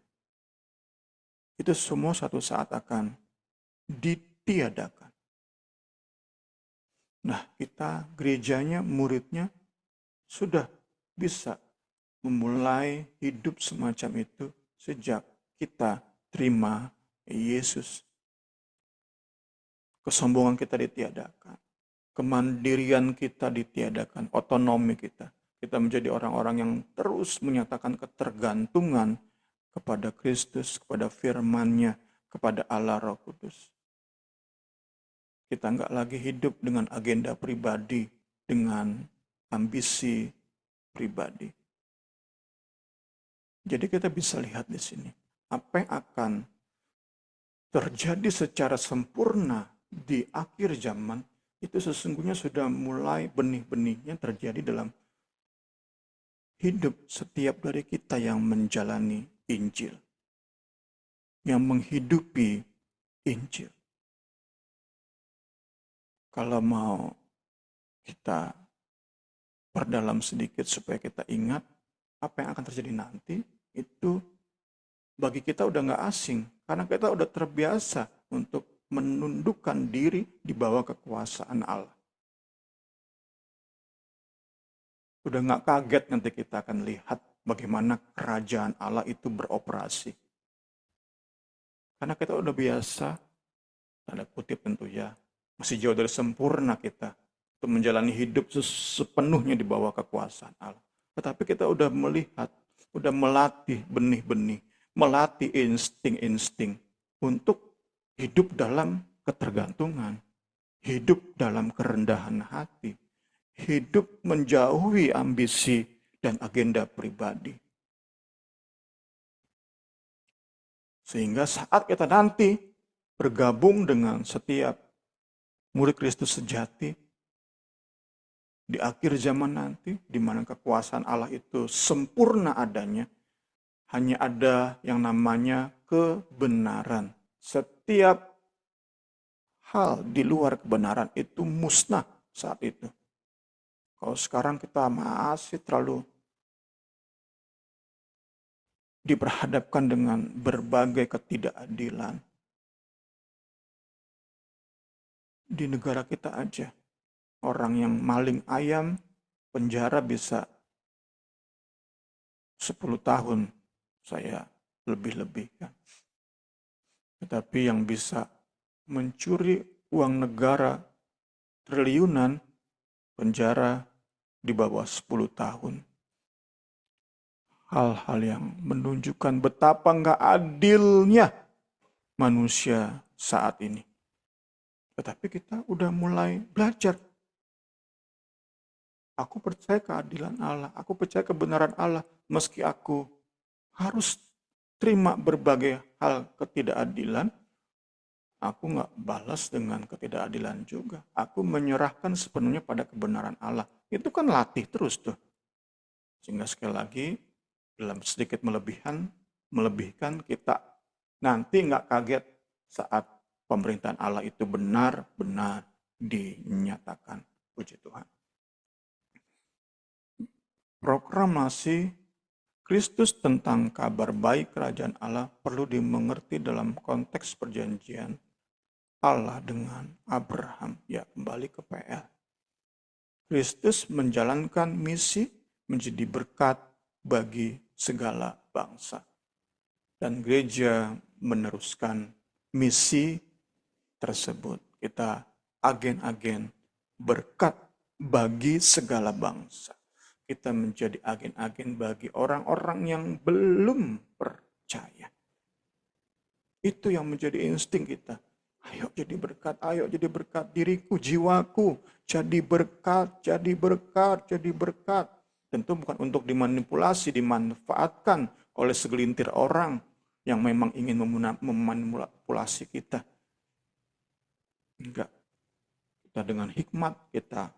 itu semua satu saat akan ditiadakan. Nah, kita gerejanya, muridnya sudah bisa memulai hidup semacam itu sejak kita terima Yesus. Kesombongan kita ditiadakan, kemandirian kita ditiadakan, otonomi kita. Kita menjadi orang-orang yang terus menyatakan ketergantungan kepada Kristus, kepada firman-Nya, kepada Allah Roh Kudus. Kita nggak lagi hidup dengan agenda pribadi, dengan ambisi pribadi. Jadi kita bisa lihat di sini, apa yang akan terjadi secara sempurna di akhir zaman, itu sesungguhnya sudah mulai benih-benihnya terjadi dalam hidup setiap dari kita yang menjalani Injil, yang menghidupi Injil. Kalau mau kita perdalam sedikit supaya kita ingat apa yang akan terjadi nanti, itu bagi kita udah nggak asing, karena kita udah terbiasa untuk menundukkan diri di bawah kekuasaan Allah. Udah nggak kaget nanti kita akan lihat bagaimana kerajaan Allah itu beroperasi. Karena kita udah biasa, tanda kutip tentu ya, masih jauh dari sempurna kita untuk menjalani hidup sepenuhnya di bawah kekuasaan Allah. Tetapi kita udah melihat, udah melatih benih-benih, melatih insting-insting untuk hidup dalam ketergantungan, hidup dalam kerendahan hati, hidup menjauhi ambisi dan agenda pribadi. Sehingga saat kita nanti bergabung dengan setiap murid Kristus sejati, di akhir zaman nanti, di mana kekuasaan Allah itu sempurna adanya, hanya ada yang namanya kebenaran. Setiap hal di luar kebenaran itu musnah saat itu. Kalau sekarang kita masih terlalu diperhadapkan dengan berbagai ketidakadilan. Di negara kita aja, orang yang maling ayam, penjara bisa 10 tahun, saya lebih-lebihkan. Tetapi yang bisa mencuri uang negara triliunan, penjara di bawah 10 tahun. Hal-hal yang menunjukkan betapa nggak adilnya manusia saat ini. Tetapi kita udah mulai belajar. Aku percaya keadilan Allah, aku percaya kebenaran Allah, meski aku harus terima berbagai hal ketidakadilan, aku nggak balas dengan ketidakadilan juga. Aku menyerahkan sepenuhnya pada kebenaran Allah. Itu kan latih terus tuh. Sehingga sekali lagi, dalam sedikit melebihkan kita nanti nggak kaget saat pemerintahan Allah itu benar-benar dinyatakan. Puji Tuhan. Proklamasi Kristus tentang kabar baik kerajaan Allah perlu dimengerti dalam konteks perjanjian Allah dengan Abraham. Ya, kembali ke PL. Kristus menjalankan misi menjadi berkat bagi segala bangsa. Dan gereja meneruskan misi tersebut. Kita agen-agen berkat bagi segala bangsa. Kita menjadi agen-agen bagi orang-orang yang belum percaya. Itu yang menjadi insting kita. Ayo jadi berkat, ayo jadi berkat. Diriku, jiwaku, jadi berkat, jadi berkat, jadi berkat. Tentu bukan untuk dimanipulasi, dimanfaatkan oleh segelintir orang yang memang ingin memanipulasi kita. Enggak. Kita dengan hikmat, kita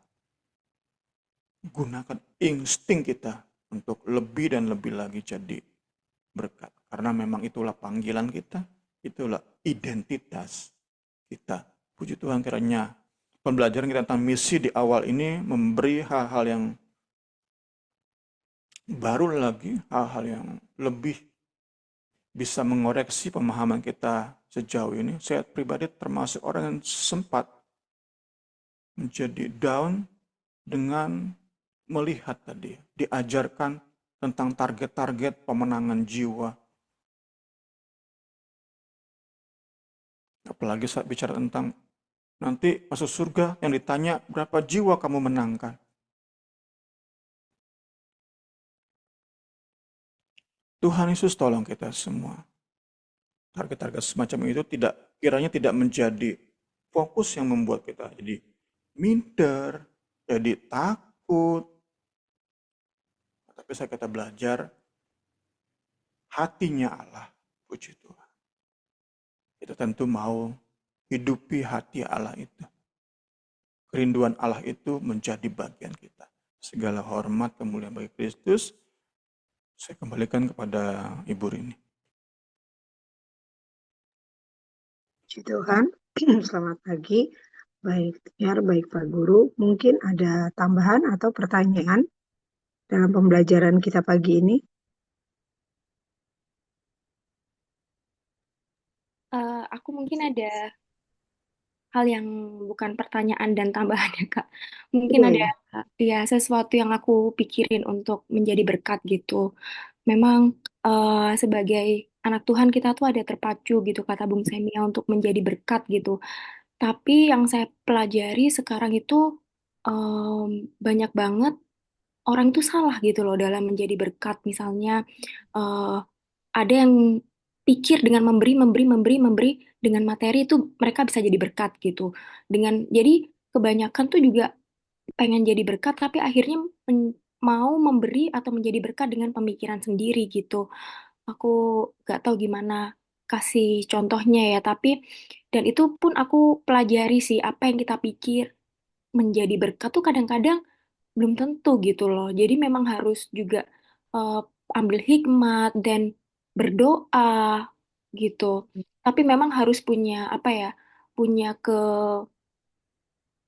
gunakan insting kita untuk lebih dan lebih lagi jadi berkat. Karena memang itulah panggilan kita, itulah identitas kita. Puji Tuhan, kiranya pembelajaran kita tentang misi di awal ini memberi hal-hal yang baru lagi, hal-hal yang lebih bisa mengoreksi pemahaman kita sejauh ini. Saya pribadi termasuk orang yang sempat menjadi down dengan melihat tadi, diajarkan tentang target-target pemenangan jiwa. Apalagi saat bicara tentang nanti masuk surga yang ditanya berapa jiwa kamu menangkan. Tuhan Yesus tolong kita semua. Target-target semacam itu kiranya tidak menjadi fokus yang membuat kita jadi minder, jadi takut. Tapi saat kita belajar hatinya Allah, puji Tuhan. Kita tentu mau hidupi hati Allah itu. Kerinduan Allah itu menjadi bagian kita. Segala hormat kemuliaan bagi Kristus. Saya kembalikan kepada Ibu Rini. Puji Tuhan, selamat pagi. Baik, baik Pak Guru. Mungkin ada tambahan atau pertanyaan dalam pembelajaran kita pagi ini? Aku mungkin ada hal yang bukan pertanyaan dan tambahan ya Kak. Mungkin Iya, ada ya. ya sesuatu yang aku pikirin untuk menjadi berkat gitu. Memang sebagai anak Tuhan kita tuh ada terpacu gitu kata Bung Semia untuk menjadi berkat gitu. Tapi yang saya pelajari sekarang itu banyak banget orang itu salah gitu loh dalam menjadi berkat. Misalnya eh, ada yang pikir dengan memberi dengan materi itu mereka bisa jadi berkat gitu. Jadi kebanyakan tuh juga pengen jadi berkat tapi akhirnya mau memberi atau menjadi berkat dengan pemikiran sendiri gitu. Aku gak tahu gimana kasih contohnya ya, tapi dan itu pun aku pelajari sih apa yang kita pikir menjadi berkat tuh kadang-kadang belum tentu gitu loh. Jadi memang harus juga eh, ambil hikmat dan berdoa gitu. Tapi memang harus punya apa ya? Punya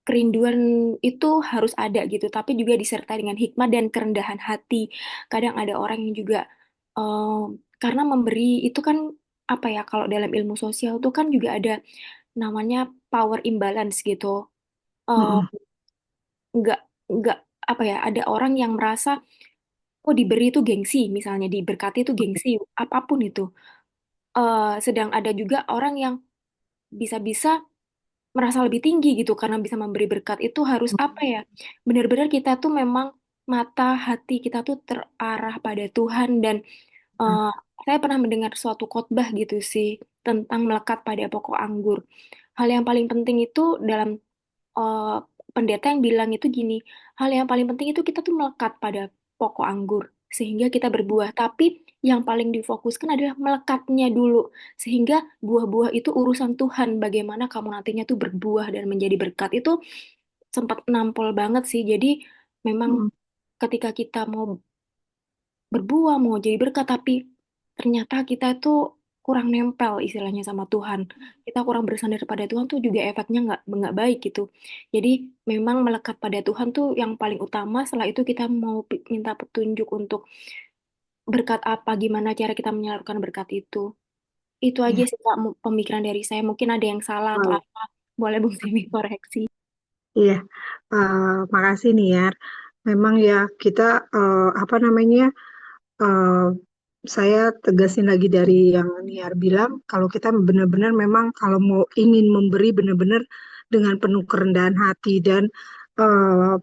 kerinduan itu harus ada gitu, tapi juga disertai dengan hikmat dan kerendahan hati. Kadang ada orang yang juga karena memberi itu kan apa ya? Kalau dalam ilmu sosial tuh kan juga ada namanya power imbalance gitu. Eh, Mm-mm. nggak nggak apa ya? Ada orang yang merasa oh diberi itu gengsi, misalnya diberkati itu gengsi, apapun itu. Sedang ada juga orang yang bisa-bisa merasa lebih tinggi gitu karena bisa memberi berkat itu harus apa ya? Benar-benar kita tuh memang mata hati kita tuh terarah pada Tuhan dan eh, saya pernah mendengar suatu khotbah gitu sih tentang melekat pada pokok anggur. Hal yang paling penting itu dalam eh, pendeta yang bilang itu gini, hal yang paling penting itu kita tuh melekat pada pokok anggur sehingga kita berbuah. Tapi yang paling difokuskan adalah melekatnya dulu sehingga buah-buah itu urusan Tuhan. Bagaimana kamu nantinya tuh berbuah dan menjadi berkat itu sempat nampol banget sih. Jadi memang Mm-mm. ketika kita mau berbuah, mau jadi berkat, tapi ternyata kita itu kurang nempel istilahnya sama Tuhan. Kita kurang bersandar pada Tuhan tuh juga efeknya nggak baik gitu. Jadi memang melekat pada Tuhan tuh yang paling utama. Setelah itu kita mau minta petunjuk untuk berkat apa, gimana cara kita menyalurkan berkat itu. Itu aja Ya, sih Kak, pemikiran dari saya. Mungkin ada yang salah atau baik. apa. Boleh Bung Simi koreksi. Iya, makasih nih ya. Memang ya kita apa namanya? eh, saya tegasin lagi dari yang Niar bilang, kalau kita benar-benar memang kalau mau ingin memberi benar-benar dengan penuh kerendahan hati dan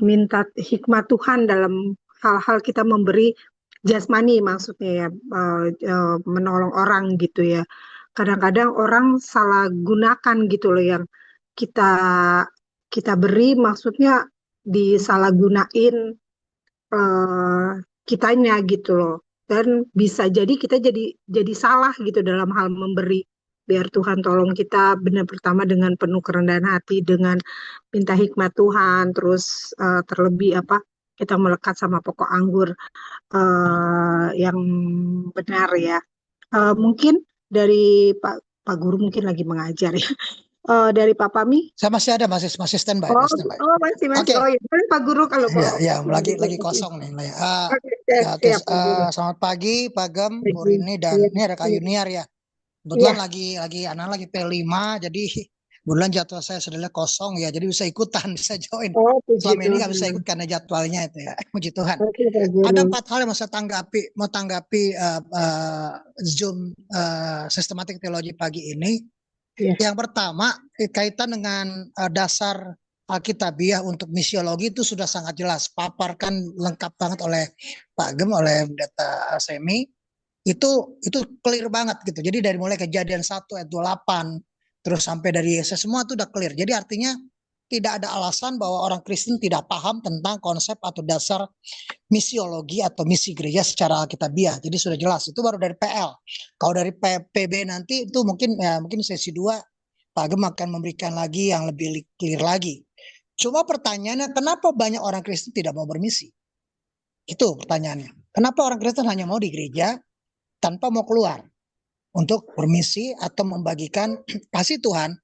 minta hikmat Tuhan dalam hal-hal kita memberi jasmani maksudnya ya, menolong orang gitu ya. Kadang-kadang orang salah gunakan gitu loh yang kita kita beri maksudnya disalahgunain eh, kitanya gitu loh. Dan bisa jadi kita jadi salah gitu dalam hal memberi. Biar Tuhan tolong kita benar pertama dengan penuh kerendahan hati, dengan minta hikmat Tuhan, terus terlebih apa? kita melekat sama pokok anggur yang benar ya. Mungkin dari Pak Guru mungkin lagi mengajar ya. Dari Pak Pami. Saya masih ada, masih standby, Oh, masih standby. masih. Oke. Oh ya, boleh Pak Guru kalau Ya, mau. ya, lagi kosong nih. Oke, Ya, oke. siap Pak Guru. Selamat pagi, Pak Gem, Bu Pagi. Rini, dan Iya, ini ada Kak iya. Yuniar ya. Iya. Kebetulan lagi P5, jadi bulan jadwal saya sudah kosong ya, jadi bisa ikutan, bisa join. Oh, puji Selama ini nggak bisa Tuhan. ikut karena jadwalnya itu ya. Puji Tuhan. Oke Pak Guru. Ada 4 hal yang mau saya tanggapi Zoom sistematik teologi pagi ini. Ya. Yang pertama, kaitan dengan dasar Alkitabiah untuk misiologi itu sudah sangat jelas, paparkan lengkap banget oleh Pak Gem, oleh Pendeta Semi. Itu clear banget gitu. Jadi dari mulai Kejadian 1 ayat 28 terus sampai dari Yesus, semua itu udah clear. Jadi artinya tidak ada alasan bahwa orang Kristen tidak paham tentang konsep atau dasar misiologi atau misi gereja secara Alkitabiah. Jadi sudah jelas. Itu baru dari PL. Kalau dari PB nanti itu mungkin sesi 2 Pak Gem akan memberikan lagi yang lebih clear lagi. Cuma pertanyaannya, kenapa banyak orang Kristen tidak mau bermisi? Itu pertanyaannya. Kenapa orang Kristen hanya mau di gereja tanpa mau keluar untuk bermisi atau membagikan kasih Tuhan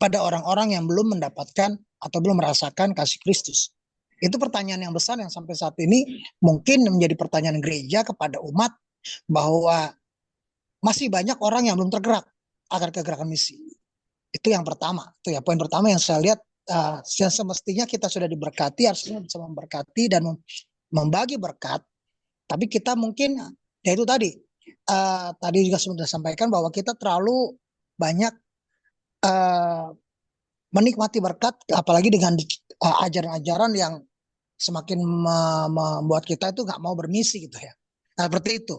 pada orang-orang yang belum mendapatkan atau belum merasakan kasih Kristus? Itu pertanyaan yang besar yang sampai saat ini mungkin menjadi pertanyaan gereja kepada umat, bahwa masih banyak orang yang belum tergerak akan kegerakan misi. Itu yang pertama. Itu ya poin pertama yang saya lihat. Semestinya kita sudah diberkati, harusnya bisa memberkati dan membagi berkat. Tapi kita mungkin, ya itu tadi juga sudah sampaikan bahwa kita terlalu banyak menikmati berkat, apalagi dengan ajaran-ajaran yang semakin membuat kita itu nggak mau bermisi gitu ya. Nah, seperti itu.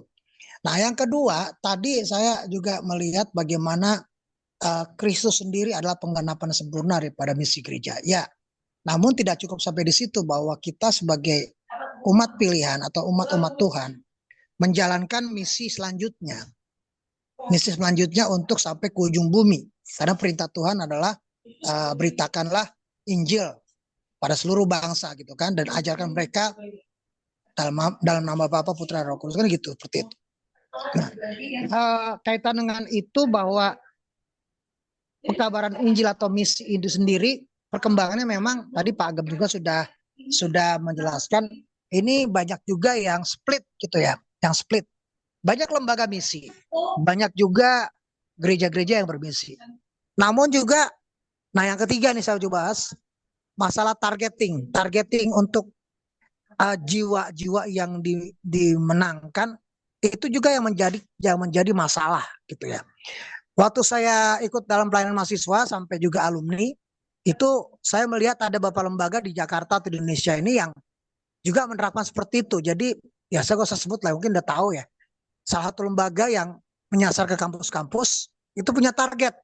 Nah, yang kedua, tadi saya juga melihat bagaimana Kristus sendiri adalah penggenapan sempurna daripada misi gereja. Ya, namun tidak cukup sampai di situ, bahwa kita sebagai umat pilihan atau umat-umat Tuhan menjalankan misi selanjutnya. Misi selanjutnya untuk sampai ke ujung bumi. Karena perintah Tuhan adalah beritakanlah Injil pada seluruh bangsa gitu kan, dan ajarkan mereka dalam nama Bapa, Putra, Roh Kudus, kan gitu, seperti itu. Nah, kaitan dengan itu, bahwa pekabaran Injil atau misi itu sendiri perkembangannya memang tadi Pak Agam juga sudah menjelaskan, ini banyak juga yang split gitu ya, yang split. Banyak lembaga misi, banyak juga gereja-gereja yang bermisi. Namun juga, nah yang ketiga nih saya coba bahas, masalah targeting untuk jiwa-jiwa yang dimenangkan, itu juga yang menjadi masalah gitu ya. Waktu saya ikut dalam pelayanan mahasiswa sampai juga alumni, itu saya melihat ada beberapa lembaga di Jakarta atau di Indonesia ini yang juga menerapkan seperti itu. Jadi ya saya gak usah sebut lah, mungkin udah tahu ya. Salah satu lembaga yang menyasar ke kampus-kampus itu punya target.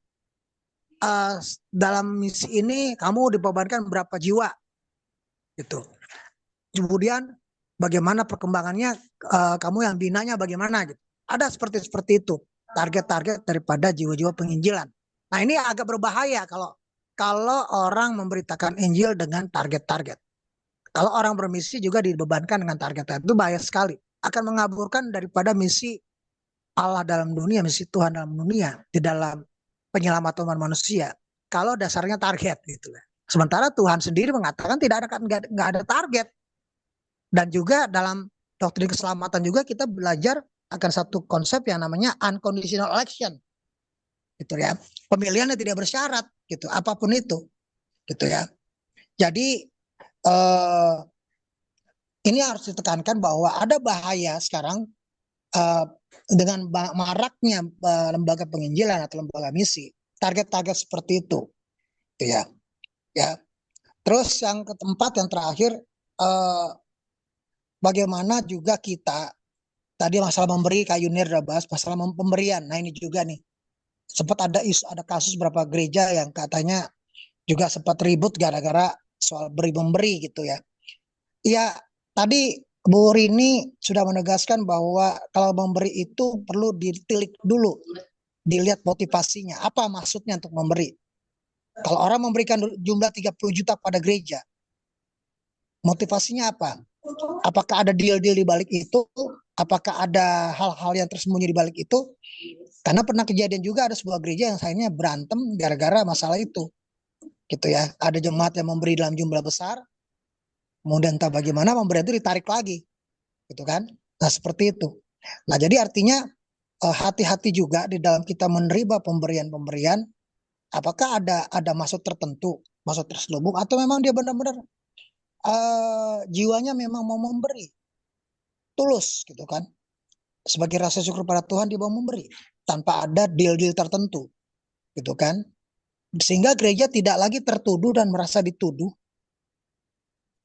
Dalam misi ini kamu dibebankan berapa jiwa gitu. Kemudian bagaimana perkembangannya, kamu yang binanya bagaimana gitu. Ada seperti itu. Target-target daripada jiwa-jiwa penginjilan. Nah, ini agak berbahaya kalau orang memberitakan Injil dengan target-target. Kalau orang bermisi juga dibebankan dengan target-target, itu bahaya sekali. Akan mengaburkan daripada misi Allah dalam dunia, misi Tuhan dalam dunia, di dalam penyelamatan umat manusia. Kalau dasarnya target gitu. Sementara Tuhan sendiri mengatakan nggak ada target. Dan juga dalam doktrin keselamatan juga kita belajar akan satu konsep yang namanya unconditional election, gitu ya. Pemilihan yang tidak bersyarat, gitu. Apapun itu, gitu ya. Jadi ini harus ditekankan bahwa ada bahaya sekarang dengan maraknya lembaga penginjilan atau lembaga misi, target-target seperti itu, gitu ya. Ya. Terus yang keempat, yang terakhir, bagaimana juga kita tadi masalah memberi, Kak Yunir udah bahas masalah pemberian. Nah, ini juga nih sempat ada kasus beberapa gereja yang katanya juga sempat ribut gara-gara soal beri-memberi gitu ya. Ya, tadi Bu Rini sudah menegaskan bahwa kalau memberi itu perlu ditilik dulu, dilihat motivasinya, apa maksudnya untuk memberi. Kalau orang memberikan jumlah 30 juta pada gereja, Motivasinya apa? Apakah ada deal-deal di balik itu? Apakah ada hal-hal yang tersembunyi di balik itu? Karena pernah kejadian juga ada sebuah gereja yang sayangnya berantem gara-gara masalah itu. Gitu ya. Ada jemaat yang memberi dalam jumlah besar, kemudian entah bagaimana pemberian itu ditarik lagi. Gitu kan? Nah, seperti itu. Nah, jadi artinya hati-hati juga di dalam kita menerima pemberian-pemberian, apakah ada maksud tertentu, maksud terselubung, atau memang dia benar-benar jiwanya memang mau memberi, tulus gitu kan, sebagai rasa syukur pada Tuhan dia mau memberi, tanpa ada deal-deal tertentu gitu kan, sehingga gereja tidak lagi tertuduh dan merasa dituduh,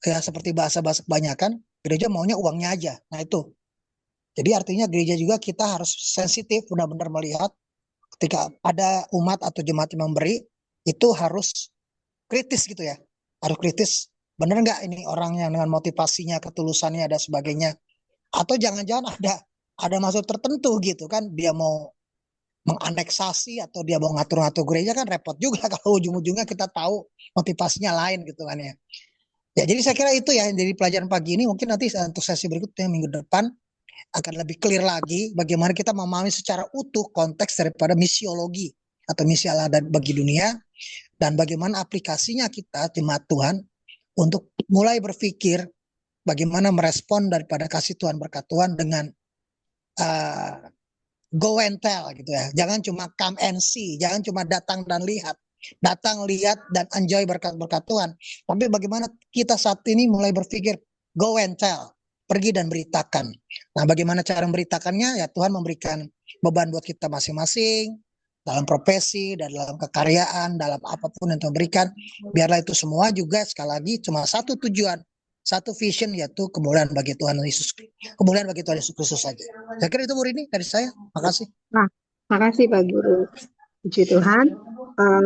ya seperti bahasa-bahasa kebanyakan, gereja maunya uangnya aja. Nah itu, jadi artinya gereja juga kita harus sensitif, benar-benar melihat ketika ada umat atau jemaat yang memberi, itu harus kritis gitu ya, harus kritis. Bener nggak ini orang yang dengan motivasinya, ketulusannya, dan sebagainya, atau jangan-jangan ada maksud tertentu gitu kan, dia mau menganeksasi atau dia mau ngatur-ngatur gereja, kan repot juga kalau ujung-ujungnya kita tahu motivasinya lain gitu kan ya. Ya jadi saya kira itu ya yang jadi pelajaran pagi ini. Mungkin nanti untuk sesi berikutnya minggu depan akan lebih clear lagi bagaimana kita memahami secara utuh konteks daripada misiologi atau misi Allah bagi dunia, dan bagaimana aplikasinya kita jemaat Tuhan untuk mulai berpikir bagaimana merespon daripada kasih Tuhan, berkat Tuhan dengan go and tell gitu ya. Jangan cuma come and see, jangan cuma datang dan lihat. Datang, lihat, dan enjoy berkat-berkat Tuhan. Tapi bagaimana kita saat ini mulai berpikir go and tell, pergi dan beritakan. Nah, bagaimana cara memberitakannya? Ya Tuhan memberikan beban buat kita masing-masing, dalam profesi, dan dalam kekaryaan, dalam apapun yang Tuhan berikan. Biarlah itu semua juga sekali lagi cuma satu tujuan, satu vision, yaitu kemuliaan bagi Tuhan Yesus, kemuliaan bagi Tuhan Yesus Kristus saja. Saya kira itu Bu Rini dari saya. Makasih. Nah, makasih Pak Guru. Puji Tuhan.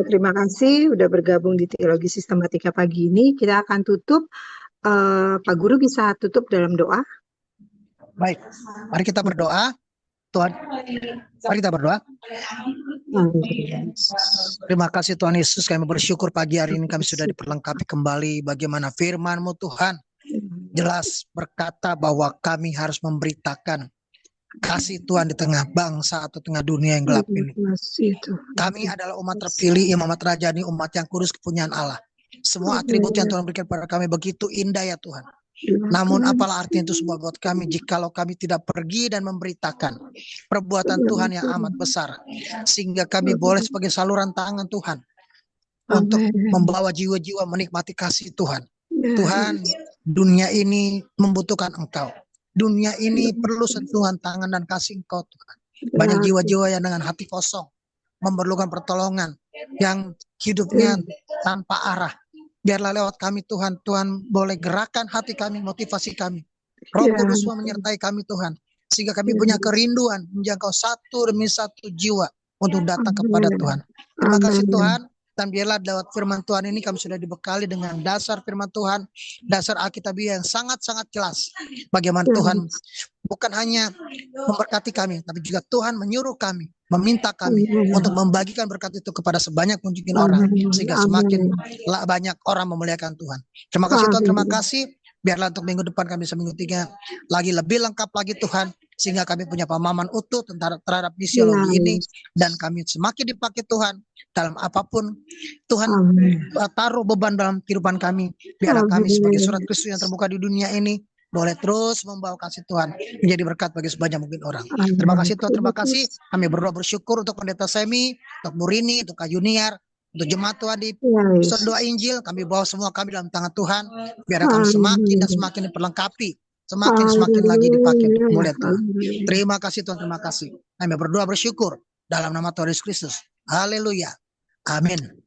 Terima kasih sudah bergabung di Teologi Sistematika pagi ini. Kita akan tutup. Pak Guru bisa tutup dalam doa. Baik, mari kita berdoa. Tuhan, mari kita berdoa. Terima kasih Tuhan Yesus, kami bersyukur pagi hari ini kami sudah diperlengkapi kembali bagaimana firman-Mu Tuhan jelas berkata bahwa kami harus memberitakan kasih Tuhan di tengah bangsa atau tengah dunia yang gelap ini. Kami adalah umat terpilih, imamat rajani, umat yang kudus kepunyaan Allah. Semua atribut yang Tuhan berikan pada kami begitu indah ya Tuhan. Namun apalah artinya itu semua buat kami jikalau kami tidak pergi dan memberitakan perbuatan Tuhan yang amat besar, sehingga kami boleh sebagai saluran tangan Tuhan untuk membawa jiwa-jiwa menikmati kasih Tuhan. Tuhan, dunia ini membutuhkan Engkau. Dunia ini perlu sentuhan tangan dan kasih Engkau Tuhan. Banyak jiwa-jiwa yang dengan hati kosong memerlukan pertolongan, yang hidupnya tanpa arah. Biarlah lewat kami Tuhan, Tuhan boleh gerakan hati kami, motivasi kami. Roh Kudus menyertai kami Tuhan, sehingga kami punya kerinduan menjangkau satu demi satu jiwa untuk datang kepada Tuhan. Terima kasih Tuhan. Dan biarlah lewat firman Tuhan ini kami sudah dibekali dengan dasar firman Tuhan, dasar Alkitabiah yang sangat-sangat jelas. Bagaimana Tuhan bukan hanya memberkati kami, tapi juga Tuhan menyuruh kami, meminta kami untuk membagikan berkat itu kepada sebanyak mungkin orang, sehingga semakin banyak orang memuliakan Tuhan. Terima kasih Tuhan, terima kasih. Biarlah untuk minggu depan kami bisa minggu 3 lagi lebih lengkap lagi Tuhan, sehingga kami punya pemahaman utuh terhadap misiologi ini, dan kami semakin dipakai Tuhan dalam apapun Tuhan taruh beban dalam kehidupan kami. Biarlah kami sebagai surat Kristus yang terbuka di dunia ini boleh terus membawa kasih Tuhan menjadi berkat bagi sebanyak mungkin orang. Terima kasih Tuhan, terima kasih. Kami berdoa bersyukur untuk Pendeta Semi, untuk Bu Rini, untuk Kak Junior, untuk jemaat Tuhan di episode 2 Injil. Kami bawa semua kami dalam tangan Tuhan. Biar kami semakin dan semakin diperlengkapi, semakin lagi dipakai untuk kemuliaan Tuhan. Terima kasih Tuhan, terima kasih. Kami berdoa bersyukur dalam nama Tuhan Yesus Kristus. Haleluya. Amin.